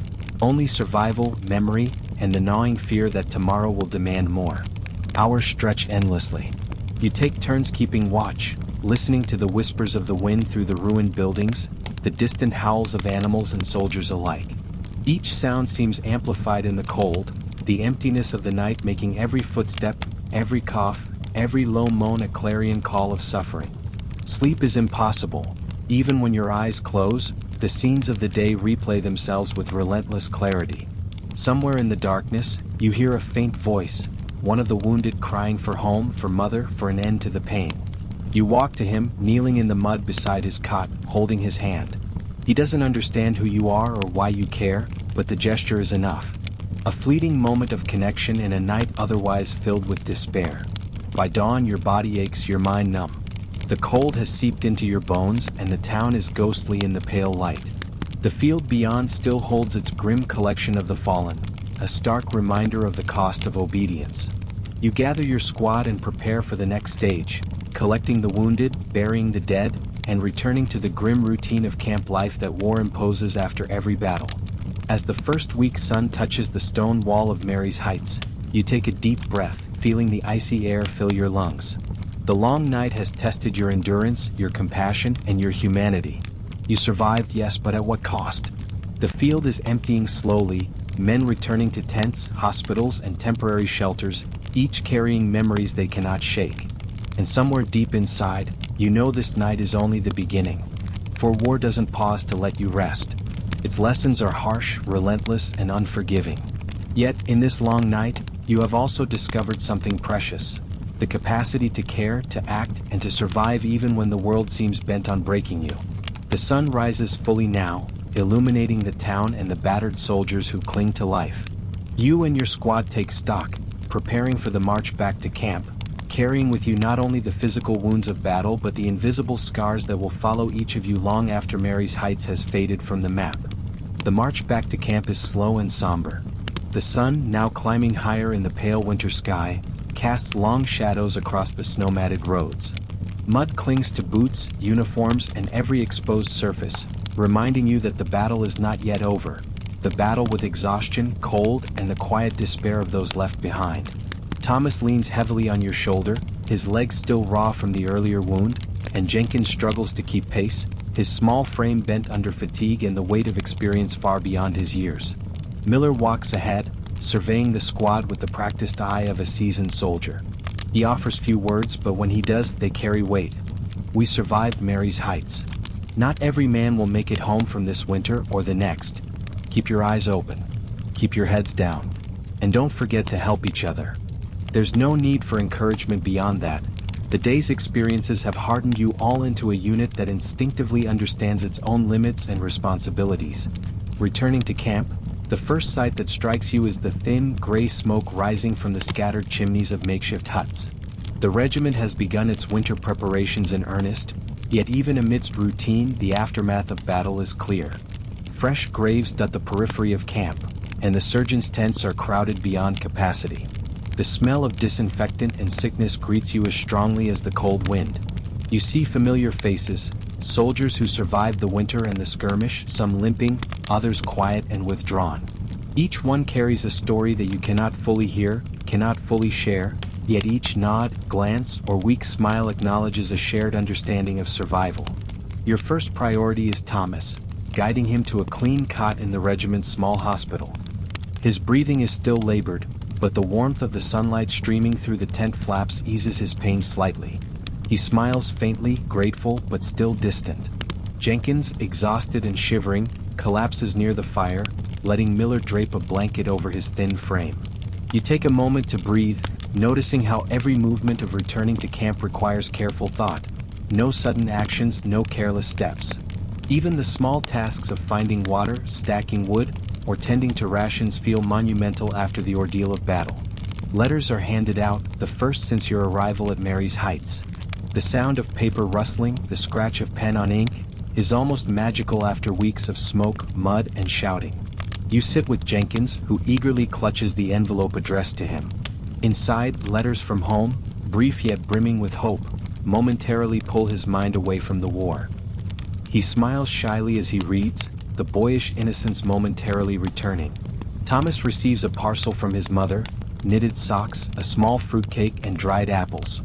Only survival, memory, and the gnawing fear that tomorrow will demand more. Hours stretch endlessly. You take turns keeping watch, listening to the whispers of the wind through the ruined buildings, the distant howls of animals and soldiers alike. Each sound seems amplified in the cold, the emptiness of the night making every footstep, every cough, every low moan a clarion call of suffering. Sleep is impossible. Even when your eyes close, the scenes of the day replay themselves with relentless clarity. Somewhere in the darkness, you hear a faint voice, one of the wounded crying for home, for mother, for an end to the pain. You walk to him, kneeling in the mud beside his cot, holding his hand. He doesn't understand who you are or why you care, but the gesture is enough. A fleeting moment of connection in a night otherwise filled with despair. By dawn your body aches, your mind numb. The cold has seeped into your bones and the town is ghostly in the pale light. The field beyond still holds its grim collection of the fallen, a stark reminder of the cost of obedience. You gather your squad and prepare for the next stage, collecting the wounded, burying the dead, and returning to the grim routine of camp life that war imposes after every battle. As the first weak sun touches the stone wall of Mary's Heights, you take a deep breath, feeling the icy air fill your lungs. The long night has tested your endurance, your compassion, and your humanity. You survived, yes, but at what cost? The field is emptying slowly, men returning to tents, hospitals, and temporary shelters, each carrying memories they cannot shake. And somewhere deep inside, you know this night is only the beginning. For war doesn't pause to let you rest. Its lessons are harsh, relentless, and unforgiving. Yet, in this long night, you have also discovered something precious. The capacity to care, to act, and to survive even when the world seems bent on breaking you. The sun rises fully now, illuminating the town and the battered soldiers who cling to life. You and your squad take stock, preparing for the march back to camp, carrying with you not only the physical wounds of battle but the invisible scars that will follow each of you long after Mary's Heights has faded from the map. The march back to camp is slow and somber. The sun, now climbing higher in the pale winter sky, casts long shadows across the snow-matted roads. Mud clings to boots, uniforms, and every exposed surface, reminding you that the battle is not yet over. The battle with exhaustion, cold, and the quiet despair of those left behind. Thomas leans heavily on your shoulder, his legs still raw from the earlier wound, and Jenkins struggles to keep pace, his small frame bent under fatigue and the weight of experience far beyond his years. Miller walks ahead, surveying the squad with the practiced eye of a seasoned soldier. He offers few words, but when he does, they carry weight. We survived Mary's Heights. Not every man will make it home from this winter or the next. Keep your eyes open. Keep your heads down. And don't forget to help each other. There's no need for encouragement beyond that. The day's experiences have hardened you all into a unit that instinctively understands its own limits and responsibilities. Returning to camp, the first sight that strikes you is the thin, gray smoke rising from the scattered chimneys of makeshift huts. The regiment has begun its winter preparations in earnest, yet even amidst routine, the aftermath of battle is clear. Fresh graves dot the periphery of camp, and the surgeons' tents are crowded beyond capacity. The smell of disinfectant and sickness greets you as strongly as the cold wind. You see familiar faces, soldiers who survived the winter and the skirmish, some limping, others quiet and withdrawn. Each one carries a story that you cannot fully hear, cannot fully share, yet each nod, glance, or weak smile acknowledges a shared understanding of survival. Your first priority is Thomas, guiding him to a clean cot in the regiment's small hospital. His breathing is still labored, but the warmth of the sunlight streaming through the tent flaps eases his pain slightly. He smiles faintly, grateful but still distant. Jenkins, exhausted and shivering, collapses near the fire, letting Miller drape a blanket over his thin frame. You take a moment to breathe, noticing how every movement of returning to camp requires careful thought. No sudden actions, no careless steps. Even the small tasks of finding water, stacking wood, or tending to rations feel monumental after the ordeal of battle. Letters are handed out, the first since your arrival at Mary's Heights. The sound of paper rustling, the scratch of pen on ink, is almost magical after weeks of smoke, mud, and shouting. You sit with Jenkins, who eagerly clutches the envelope addressed to him. Inside, letters from home, brief yet brimming with hope, momentarily pull his mind away from the war. He smiles shyly as he reads, the boyish innocence momentarily returning. Thomas receives a parcel from his mother, knitted socks, a small fruitcake, and dried apples.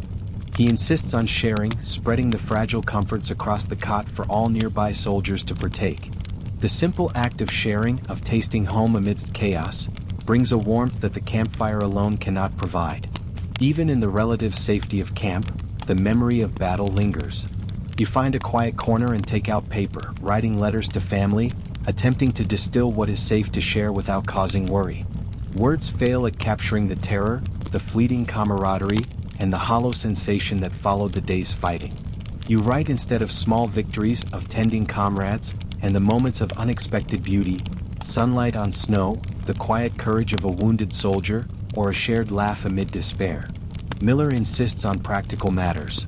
He insists on sharing, spreading the fragile comforts across the cot for all nearby soldiers to partake. The simple act of sharing, of tasting home amidst chaos, brings a warmth that the campfire alone cannot provide. Even in the relative safety of camp, the memory of battle lingers. You find a quiet corner and take out paper, writing letters to family, attempting to distill what is safe to share without causing worry. Words fail at capturing the terror, the fleeting camaraderie, and the hollow sensation that followed the day's fighting. You write instead of small victories of tending comrades, and the moments of unexpected beauty, sunlight on snow, the quiet courage of a wounded soldier, or a shared laugh amid despair. Miller insists on practical matters.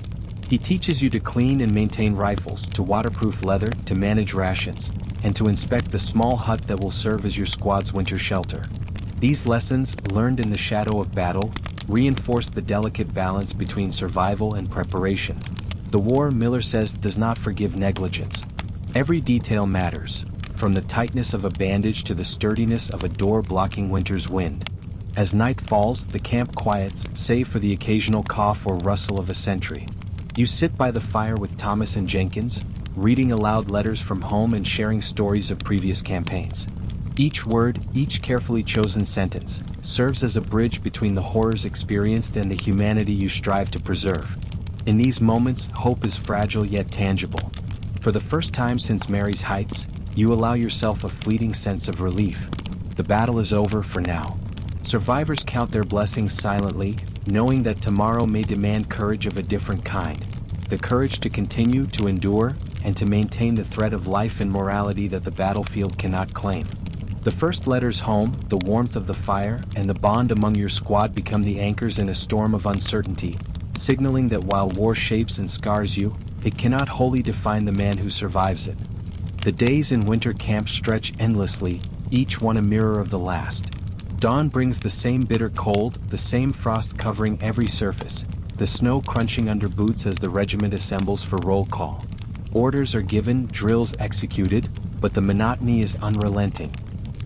He teaches you to clean and maintain rifles, to waterproof leather, to manage rations, and to inspect the small hut that will serve as your squad's winter shelter. These lessons, learned in the shadow of battle, reinforce the delicate balance between survival and preparation. The war, Miller says, does not forgive negligence. Every detail matters, from the tightness of a bandage to the sturdiness of a door blocking winter's wind. As night falls, the camp quiets, save for the occasional cough or rustle of a sentry. You sit by the fire with Thomas and Jenkins, reading aloud letters from home and sharing stories of previous campaigns. Each word, each carefully chosen sentence, serves as a bridge between the horrors experienced and the humanity you strive to preserve. In these moments, hope is fragile yet tangible. For the first time since Mary's Heights, you allow yourself a fleeting sense of relief. The battle is over for now. Survivors count their blessings silently, knowing that tomorrow may demand courage of a different kind. The courage to continue, to endure, and to maintain the thread of life and morality that the battlefield cannot claim. The first letters home, the warmth of the fire, and the bond among your squad become the anchors in a storm of uncertainty, signaling that while war shapes and scars you, it cannot wholly define the man who survives it. The days in winter camp stretch endlessly, each one a mirror of the last. Dawn brings the same bitter cold, the same frost covering every surface, the snow crunching under boots as the regiment assembles for roll call. Orders are given, drills executed, but the monotony is unrelenting.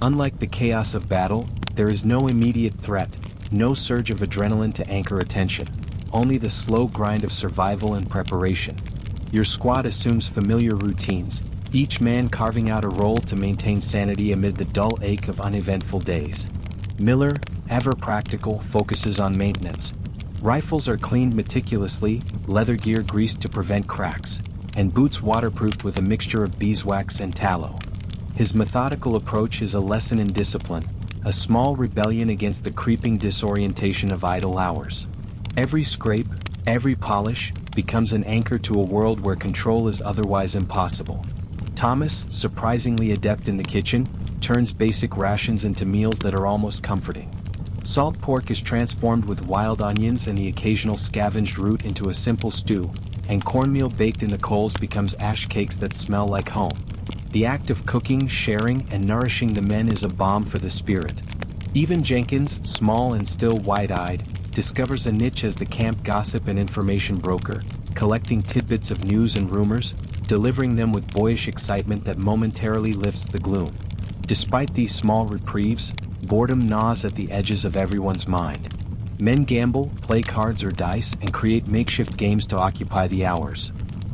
Unlike the chaos of battle, there is no immediate threat, no surge of adrenaline to anchor attention, only the slow grind of survival and preparation. Your squad assumes familiar routines, each man carving out a role to maintain sanity amid the dull ache of uneventful days. Miller, ever practical, focuses on maintenance. Rifles are cleaned meticulously, leather gear greased to prevent cracks, and boots waterproofed with a mixture of beeswax and tallow. His methodical approach is a lesson in discipline, a small rebellion against the creeping disorientation of idle hours. Every scrape, every polish, becomes an anchor to a world where control is otherwise impossible. Thomas, surprisingly adept in the kitchen, turns basic rations into meals that are almost comforting. Salt pork is transformed with wild onions and the occasional scavenged root into a simple stew, and cornmeal baked in the coals becomes ash cakes that smell like home. The act of cooking, sharing, and nourishing the men is a balm for the spirit. Even Jenkins, small and still wide-eyed, discovers a niche as the camp gossip and information broker, collecting tidbits of news and rumors, delivering them with boyish excitement that momentarily lifts the gloom. Despite these small reprieves, boredom gnaws at the edges of everyone's mind. Men gamble, play cards or dice, and create makeshift games to occupy the hours.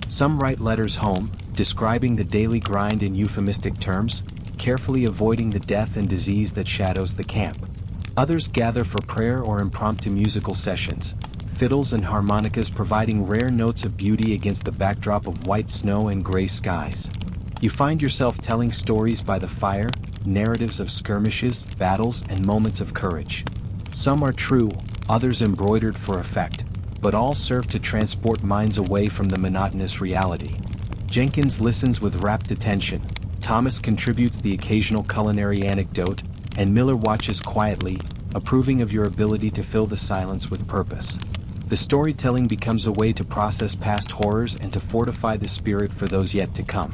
Some write letters home, describing the daily grind in euphemistic terms, carefully avoiding the death and disease that shadows the camp. Others gather for prayer or impromptu musical sessions, fiddles and harmonicas providing rare notes of beauty against the backdrop of white snow and gray skies. You find yourself telling stories by the fire, narratives of skirmishes, battles, and moments of courage. Some are true, others embroidered for effect, but all serve to transport minds away from the monotonous reality. Jenkins listens with rapt attention, Thomas contributes the occasional culinary anecdote, and Miller watches quietly, approving of your ability to fill the silence with purpose. The storytelling becomes a way to process past horrors and to fortify the spirit for those yet to come.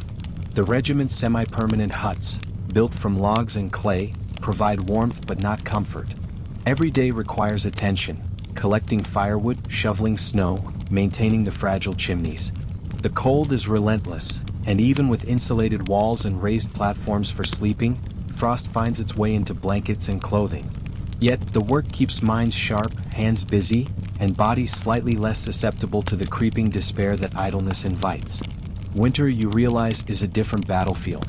The regiment's semi-permanent huts, built from logs and clay, provide warmth but not comfort. Every day requires attention, collecting firewood, shoveling snow, maintaining the fragile chimneys. The cold is relentless, and even with insulated walls and raised platforms for sleeping, frost finds its way into blankets and clothing. Yet, the work keeps minds sharp, hands busy, and bodies slightly less susceptible to the creeping despair that idleness invites. Winter, you realize, is a different battlefield.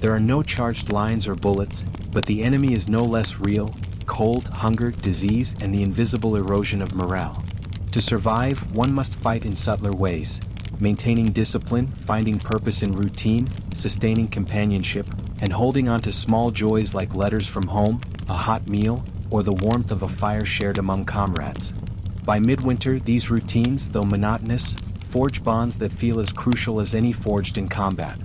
There are no charged lines or bullets, but the enemy is no less real: cold, hunger, disease, and the invisible erosion of morale. To survive, one must fight in subtler ways, maintaining discipline, finding purpose in routine, sustaining companionship, and holding on to small joys like letters from home, a hot meal, or the warmth of a fire shared among comrades. By midwinter, these routines, though monotonous, forge bonds that feel as crucial as any forged in combat.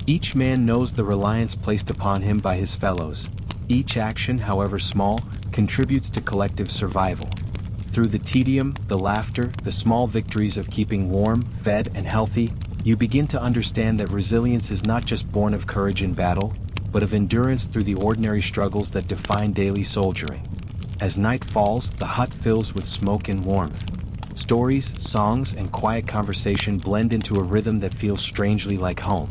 Each man knows the reliance placed upon him by his fellows. Each action, however small, contributes to collective survival. Through the tedium, the laughter, the small victories of keeping warm, fed, and healthy, you begin to understand that resilience is not just born of courage in battle, but of endurance through the ordinary struggles that define daily soldiering. As night falls, the hut fills with smoke and warmth. Stories, songs, and quiet conversation blend into a rhythm that feels strangely like home.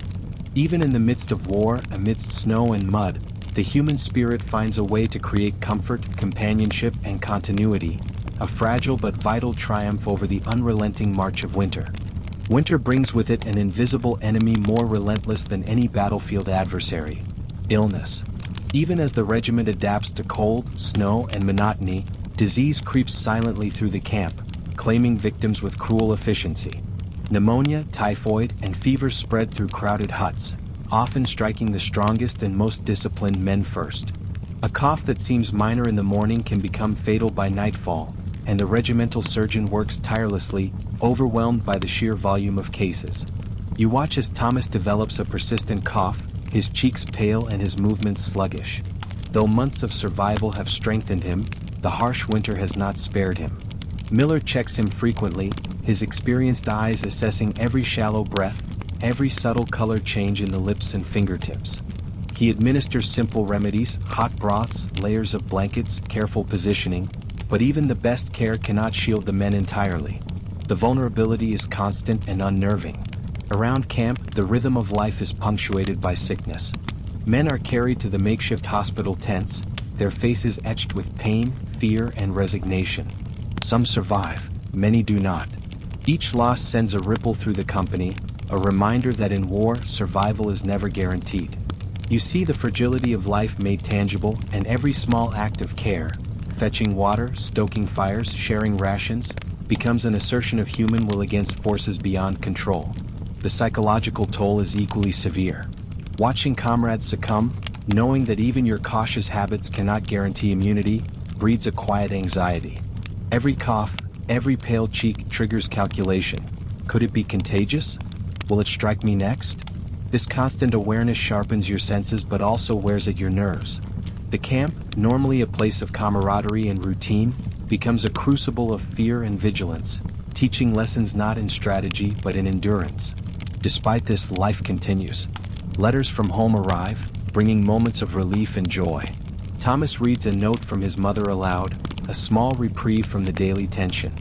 Even in the midst of war, amidst snow and mud, the human spirit finds a way to create comfort, companionship, and continuity, a fragile but vital triumph over the unrelenting march of winter. Winter brings with it an invisible enemy more relentless than any battlefield adversary: illness. Even as the regiment adapts to cold, snow, and monotony, disease creeps silently through the camp, claiming victims with cruel efficiency. Pneumonia, typhoid, and fever spread through crowded huts, often striking the strongest and most disciplined men first. A cough that seems minor in the morning can become fatal by nightfall, and the regimental surgeon works tirelessly, overwhelmed by the sheer volume of cases. You watch as Thomas develops a persistent cough, his cheeks pale and his movements sluggish. Though months of survival have strengthened him, the harsh winter has not spared him. Miller checks him frequently, his experienced eyes assessing every shallow breath, every subtle color change in the lips and fingertips. He administers simple remedies, hot broths, layers of blankets, careful positioning, but even the best care cannot shield the men entirely. The vulnerability is constant and unnerving. Around camp, the rhythm of life is punctuated by sickness. Men are carried to the makeshift hospital tents, their faces etched with pain, fear, and resignation. Some survive, many do not. Each loss sends a ripple through the company, a reminder that in war, survival is never guaranteed. You see the fragility of life made tangible, and every small act of care, fetching water, stoking fires, sharing rations, becomes an assertion of human will against forces beyond control. The psychological toll is equally severe. Watching comrades succumb, knowing that even your cautious habits cannot guarantee immunity, breeds a quiet anxiety. Every cough, every pale cheek triggers calculation. Could it be contagious? Will it strike me next? This constant awareness sharpens your senses but also wears at your nerves. The camp, normally a place of camaraderie and routine, becomes a crucible of fear and vigilance, teaching lessons not in strategy but in endurance. Despite this, life continues. Letters from home arrive, bringing moments of relief and joy. Thomas reads a note from his mother aloud, a small reprieve from the daily tension.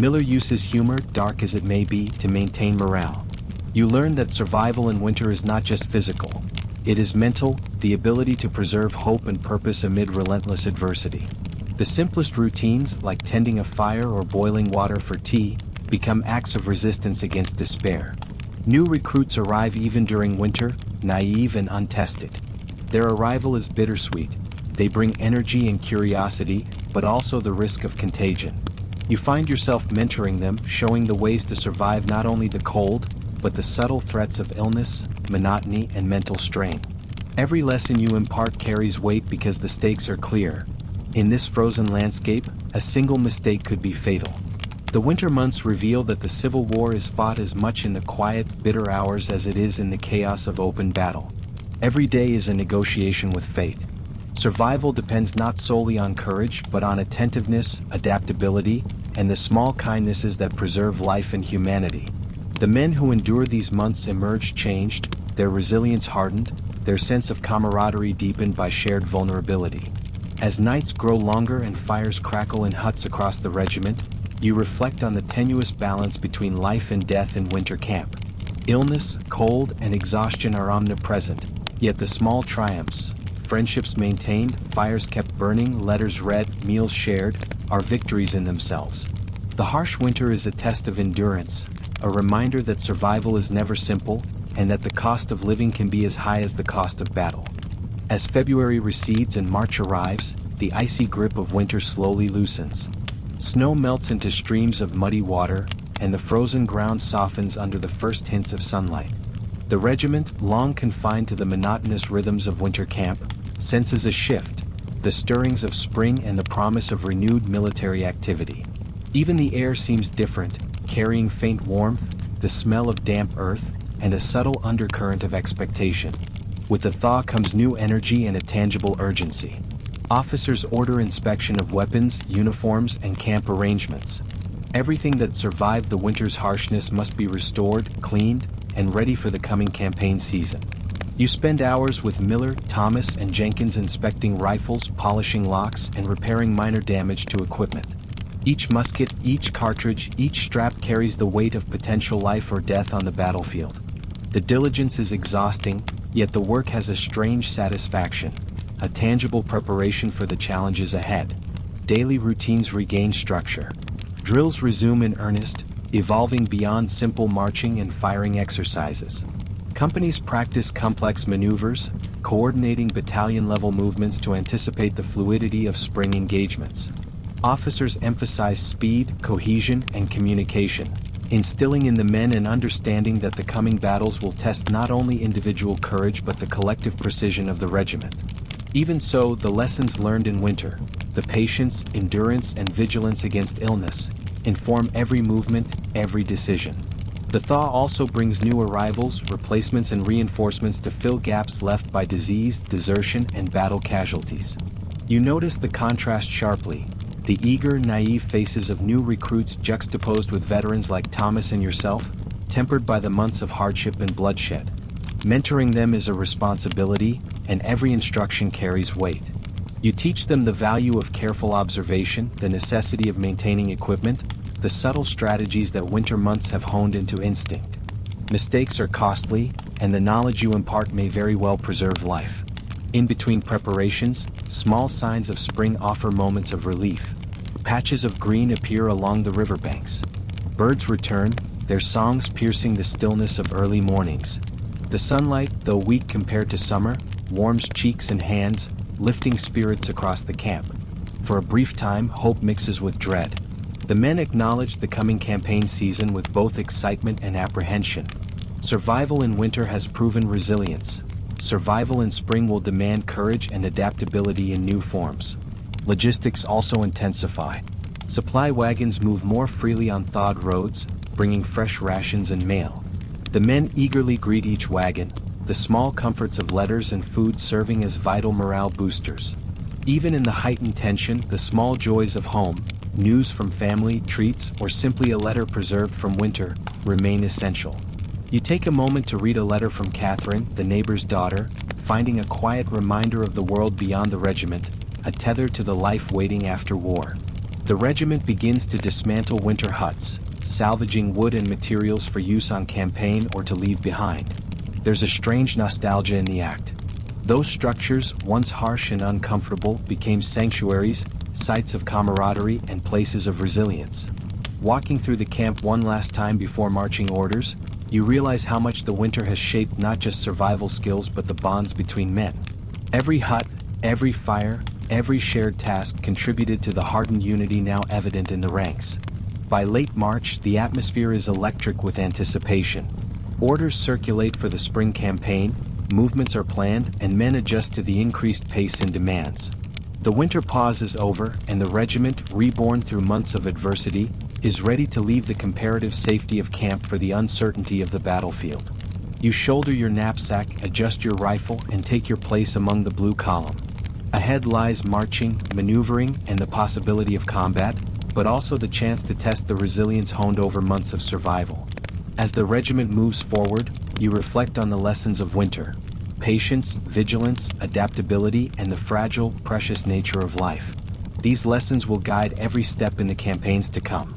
Miller uses humor, dark as it may be, to maintain morale. You learn that survival in winter is not just physical. It is mental, the ability to preserve hope and purpose amid relentless adversity. The simplest routines, like tending a fire or boiling water for tea, become acts of resistance against despair. New recruits arrive even during winter, naive and untested. Their arrival is bittersweet. They bring energy and curiosity, but also the risk of contagion. You find yourself mentoring them, showing the ways to survive not only the cold, but the subtle threats of illness, monotony, and mental strain. Every lesson you impart carries weight because the stakes are clear. In this frozen landscape, a single mistake could be fatal. The winter months reveal that the Civil War is fought as much in the quiet, bitter hours as it is in the chaos of open battle. Every day is a negotiation with fate. Survival depends not solely on courage, but on attentiveness, adaptability, and the small kindnesses that preserve life and humanity. The men who endure these months emerge changed, their resilience hardened, their sense of camaraderie deepened by shared vulnerability. As nights grow longer and fires crackle in huts across the regiment, you reflect on the tenuous balance between life and death in winter camp. Illness, cold, and exhaustion are omnipresent, yet the small triumphs, friendships maintained, fires kept burning, letters read, meals shared, are victories in themselves. The harsh winter is a test of endurance, a reminder that survival is never simple, and that the cost of living can be as high as the cost of battle. As February recedes and March arrives, the icy grip of winter slowly loosens. Snow melts into streams of muddy water, and the frozen ground softens under the first hints of sunlight. The regiment, long confined to the monotonous rhythms of winter camp, senses a shift. the stirrings of spring and the promise of renewed military activity. Even the air seems different, carrying faint warmth, the smell of damp earth, and a subtle undercurrent of expectation. With the thaw comes new energy and a tangible urgency. Officers order inspection of weapons, uniforms, and camp arrangements. Everything that survived the winter's harshness must be restored, cleaned, and ready for the coming campaign season. You spend hours with Miller, Thomas, and Jenkins inspecting rifles, polishing locks, and repairing minor damage to equipment. Each musket, each cartridge, each strap carries the weight of potential life or death on the battlefield. The diligence is exhausting, yet the work has a strange satisfaction, a tangible preparation for the challenges ahead. Daily routines regain structure. Drills resume in earnest, evolving beyond simple marching and firing exercises. Companies practice complex maneuvers, coordinating battalion-level movements to anticipate the fluidity of spring engagements. Officers emphasize speed, cohesion, and communication, instilling in the men an understanding that the coming battles will test not only individual courage but the collective precision of the regiment. Even so, the lessons learned in winter, the patience, endurance, and vigilance against illness, inform every movement, every decision. The thaw also brings new arrivals, replacements, and reinforcements to fill gaps left by disease, desertion, and battle casualties. You notice the contrast sharply. The eager, naive faces of new recruits juxtaposed with veterans like Thomas and yourself, tempered by the months of hardship and bloodshed. Mentoring them is a responsibility, and every instruction carries weight. You teach them the value of careful observation, the necessity of maintaining equipment, the subtle strategies that winter months have honed into instinct. Mistakes are costly, and the knowledge you impart may very well preserve life. In between preparations, small signs of spring offer moments of relief. Patches of green appear along the riverbanks. Birds return, their songs piercing the stillness of early mornings. The sunlight, though weak compared to summer, warms cheeks and hands, lifting spirits across the camp. For a brief time, hope mixes with dread. The men acknowledge the coming campaign season with both excitement and apprehension. Survival in winter has proven resilience. Survival in spring will demand courage and adaptability in new forms. Logistics also intensify. Supply wagons move more freely on thawed roads, bringing fresh rations and mail. The men eagerly greet each wagon, the small comforts of letters and food serving as vital morale boosters. Even in the heightened tension, the small joys of home, news from family, treats, or simply a letter preserved from winter, remain essential. You take a moment to read a letter from Catherine, the neighbor's daughter, finding a quiet reminder of the world beyond the regiment, a tether to the life waiting after war. The regiment begins to dismantle winter huts, salvaging wood and materials for use on campaign or to leave behind. There's a strange nostalgia in the act. Those structures, once harsh and uncomfortable, became sanctuaries, sites of camaraderie, and places of resilience. Walking through the camp one last time before marching orders, you realize how much the winter has shaped not just survival skills but the bonds between men. Every hut, every fire, every shared task contributed to the hardened unity now evident in the ranks. By late March, the atmosphere is electric with anticipation. Orders circulate for the spring campaign, movements are planned, and men adjust to the increased pace and demands. The winter pause is over, and the regiment, reborn through months of adversity, is ready to leave the comparative safety of camp for the uncertainty of the battlefield. You shoulder your knapsack, adjust your rifle, and take your place among the blue column. Ahead lies marching, maneuvering, and the possibility of combat, but also the chance to test the resilience honed over months of survival. As the regiment moves forward, you reflect on the lessons of winter. Patience, vigilance, adaptability, and the fragile, precious nature of life. These lessons will guide every step in the campaigns to come.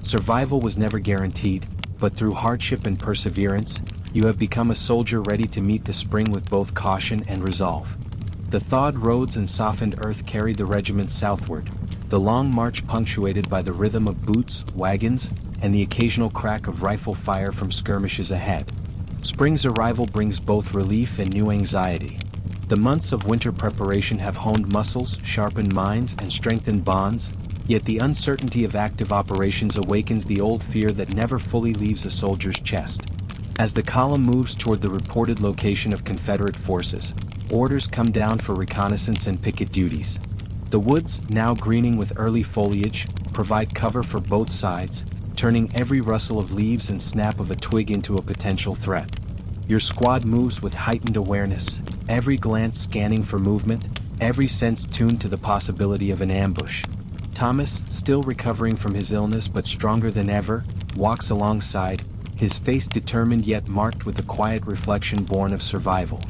Survival was never guaranteed, but through hardship and perseverance, you have become a soldier ready to meet the spring with both caution and resolve. The thawed roads and softened earth carried the regiment southward, the long march punctuated by the rhythm of boots, wagons, and the occasional crack of rifle fire from skirmishes ahead. Spring's arrival brings both relief and new anxiety. The months of winter preparation have honed muscles, sharpened minds, and strengthened bonds, yet the uncertainty of active operations awakens the old fear that never fully leaves a soldier's chest. As the column moves toward the reported location of Confederate forces, orders come down for reconnaissance and picket duties. The woods, now greening with early foliage, provide cover for both sides, turning every rustle of leaves and snap of a twig into a potential threat. Your squad moves with heightened awareness, every glance scanning for movement, every sense tuned to the possibility of an ambush. Thomas, still recovering from his illness but stronger than ever, walks alongside, his face determined yet marked with the quiet reflection born of survival.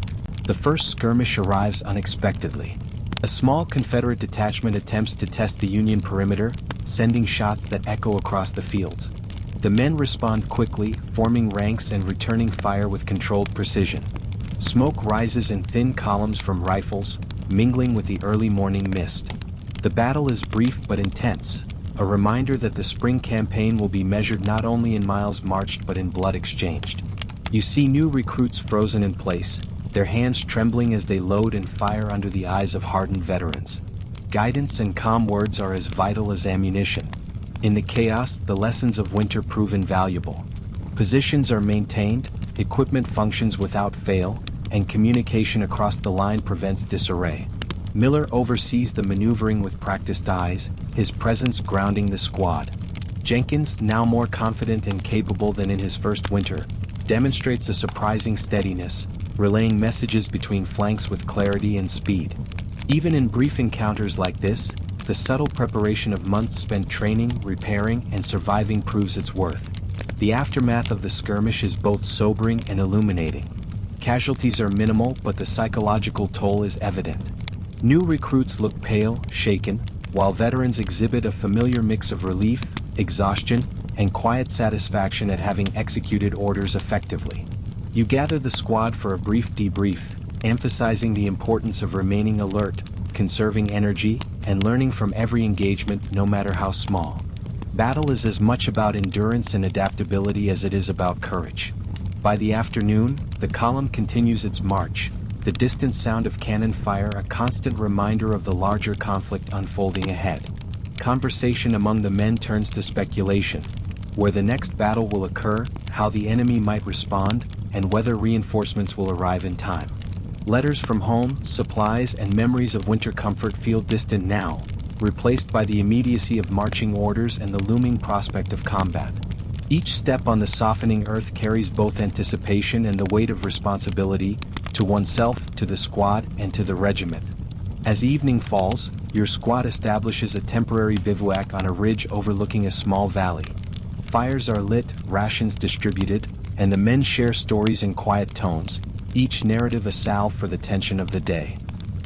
The first skirmish arrives unexpectedly. A small Confederate detachment attempts to test the Union perimeter, sending shots that echo across the fields. The men respond quickly, forming ranks and returning fire with controlled precision. Smoke rises in thin columns from rifles, mingling with the early morning mist. The battle is brief but intense, a reminder that the spring campaign will be measured not only in miles marched but in blood exchanged. You see new recruits frozen in place, their hands trembling as they load and fire under the eyes of hardened veterans. Guidance and calm words are as vital as ammunition. In the chaos, the lessons of winter prove invaluable. Positions are maintained, equipment functions without fail, and communication across the line prevents disarray. Miller oversees the maneuvering with practiced eyes, his presence grounding the squad. Jenkins, now more confident and capable than in his first winter, demonstrates a surprising steadiness, relaying messages between flanks with clarity and speed. Even in brief encounters like this, the subtle preparation of months spent training, repairing, and surviving proves its worth. The aftermath of the skirmish is both sobering and illuminating. Casualties are minimal, but the psychological toll is evident. New recruits look pale, shaken, while veterans exhibit a familiar mix of relief, exhaustion, and quiet satisfaction at having executed orders effectively. You gather the squad for a brief debrief, emphasizing the importance of remaining alert, conserving energy, and learning from every engagement, no matter how small. Battle is as much about endurance and adaptability as it is about courage. By the afternoon, the column continues its march, the distant sound of cannon fire a constant reminder of the larger conflict unfolding ahead. Conversation among the men turns to speculation, where the next battle will occur, how the enemy might respond, and whether reinforcements will arrive in time. Letters from home, supplies, and memories of winter comfort feel distant now, replaced by the immediacy of marching orders and the looming prospect of combat. Each step on the softening earth carries both anticipation and the weight of responsibility, to oneself, to the squad, and to the regiment. As evening falls, your squad establishes a temporary bivouac on a ridge overlooking a small valley. Fires are lit, rations distributed, and the men share stories in quiet tones, each narrative a salve for the tension of the day.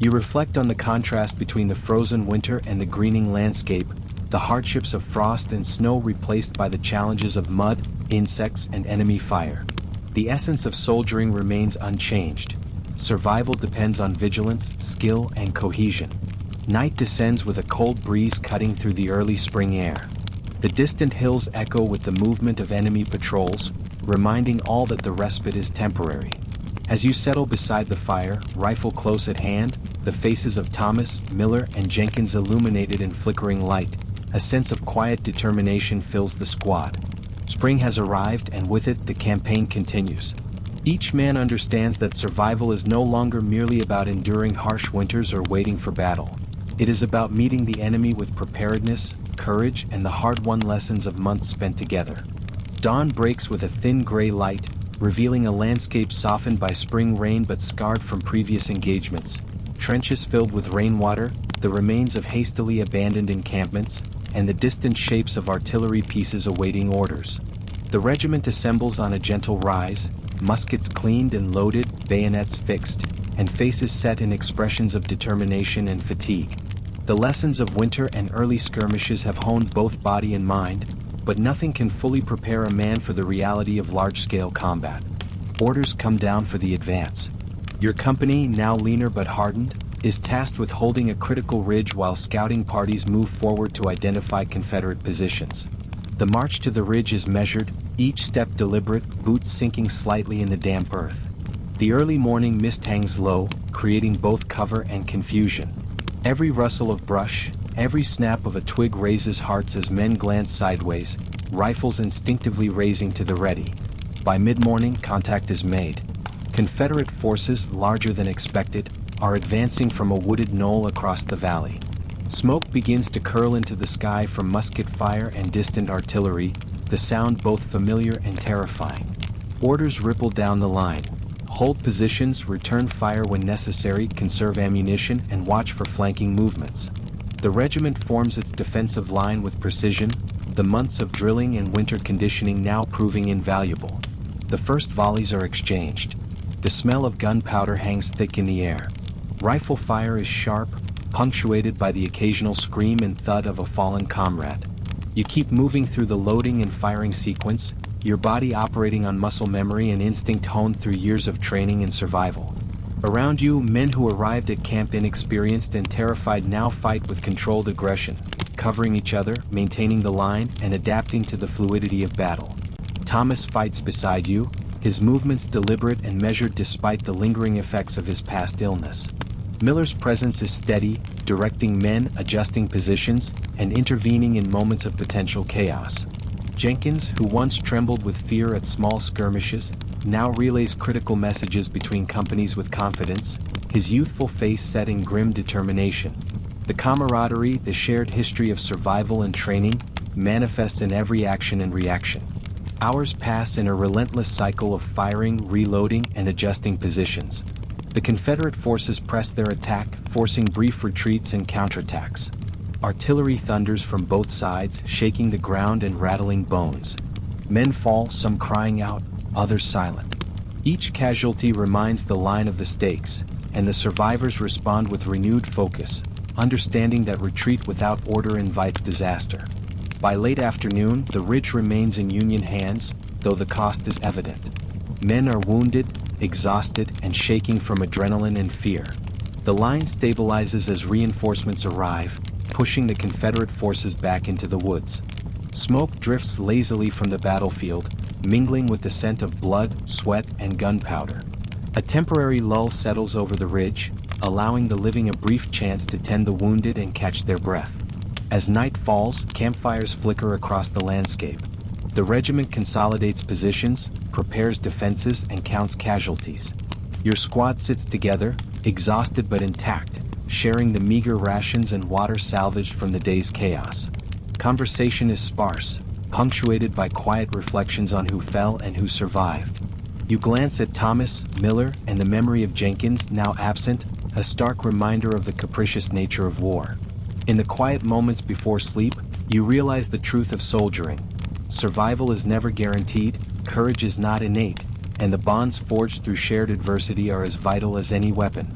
You reflect on the contrast between the frozen winter and the greening landscape, the hardships of frost and snow replaced by the challenges of mud, insects, and enemy fire. The essence of soldiering remains unchanged. Survival depends on vigilance, skill, and cohesion. Night descends with a cold breeze cutting through the early spring air. The distant hills echo with the movement of enemy patrols, reminding all that the respite is temporary. As you settle beside the fire, rifle close at hand, the faces of Thomas, Miller, and Jenkins illuminated in flickering light, a sense of quiet determination fills the squad. Spring has arrived, and with it, the campaign continues. Each man understands that survival is no longer merely about enduring harsh winters or waiting for battle. It is about meeting the enemy with preparedness, courage, and the hard-won lessons of months spent together. Dawn breaks with a thin gray light, revealing a landscape softened by spring rain but scarred from previous engagements. Trenches filled with rainwater, the remains of hastily abandoned encampments, and the distant shapes of artillery pieces awaiting orders. The regiment assembles on a gentle rise, muskets cleaned and loaded, bayonets fixed, and faces set in expressions of determination and fatigue. The lessons of winter and early skirmishes have honed both body and mind, but nothing can fully prepare a man for the reality of large-scale combat. Orders come down for the advance. Your company, now leaner but hardened, is tasked with holding a critical ridge while scouting parties move forward to identify Confederate positions. The march to the ridge is measured, each step deliberate, boots sinking slightly in the damp earth. The early morning mist hangs low, creating both cover and confusion. Every rustle of brush, every snap of a twig raises hearts as men glance sideways, rifles instinctively raising to the ready. By mid-morning, contact is made. Confederate forces, larger than expected, are advancing from a wooded knoll across the valley. Smoke begins to curl into the sky from musket fire and distant artillery, the sound both familiar and terrifying. Orders ripple down the line. Hold positions, return fire when necessary, conserve ammunition, and watch for flanking movements. The regiment forms its defensive line with precision, the months of drilling and winter conditioning now proving invaluable. The first volleys are exchanged. The smell of gunpowder hangs thick in the air. Rifle fire is sharp, punctuated by the occasional scream and thud of a fallen comrade. You keep moving through the loading and firing sequence, your body operating on muscle memory and instinct honed through years of training and survival. Around you, men who arrived at camp inexperienced and terrified now fight with controlled aggression, covering each other, maintaining the line, and adapting to the fluidity of battle. Thomas fights beside you, his movements deliberate and measured despite the lingering effects of his past illness. Miller's presence is steady, directing men, adjusting positions, and intervening in moments of potential chaos. Jenkins, who once trembled with fear at small skirmishes, now relays critical messages between companies with confidence, his youthful face set in grim determination. The camaraderie, the shared history of survival and training, manifests in every action and reaction. Hours pass in a relentless cycle of firing, reloading, and adjusting positions. The Confederate forces press their attack, forcing brief retreats and counterattacks. Artillery thunders from both sides, shaking the ground and rattling bones. Men fall, some crying out, others silent. Each casualty reminds the line of the stakes, and the survivors respond with renewed focus, understanding that retreat without order invites disaster. By late afternoon, the ridge remains in Union hands, though the cost is evident. Men are wounded, exhausted, and shaking from adrenaline and fear. The line stabilizes as reinforcements arrive, pushing the Confederate forces back into the woods. Smoke drifts lazily from the battlefield, mingling with the scent of blood, sweat, and gunpowder. A temporary lull settles over the ridge, allowing the living a brief chance to tend the wounded and catch their breath. As night falls, campfires flicker across the landscape. The regiment consolidates positions, prepares defenses, and counts casualties. Your squad sits together, exhausted but intact, sharing the meager rations and water salvaged from the day's chaos. Conversation is sparse, punctuated by quiet reflections on who fell and who survived. You glance at Thomas, Miller, and the memory of Jenkins, now absent, a stark reminder of the capricious nature of war. In the quiet moments before sleep, you realize the truth of soldiering. Survival is never guaranteed, courage is not innate, and the bonds forged through shared adversity are as vital as any weapon.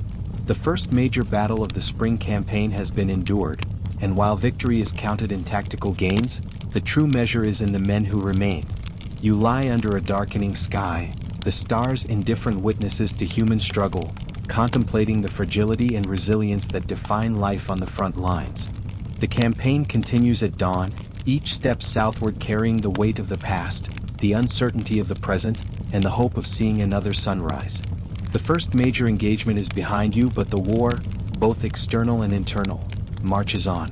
The first major battle of the spring campaign has been endured, and while victory is counted in tactical gains, the true measure is in the men who remain. You lie under a darkening sky, the stars indifferent witnesses to human struggle, contemplating the fragility and resilience that define life on the front lines. The campaign continues at dawn, each step southward carrying the weight of the past, the uncertainty of the present, and the hope of seeing another sunrise. The first major engagement is behind you, but the war, both external and internal, marches on.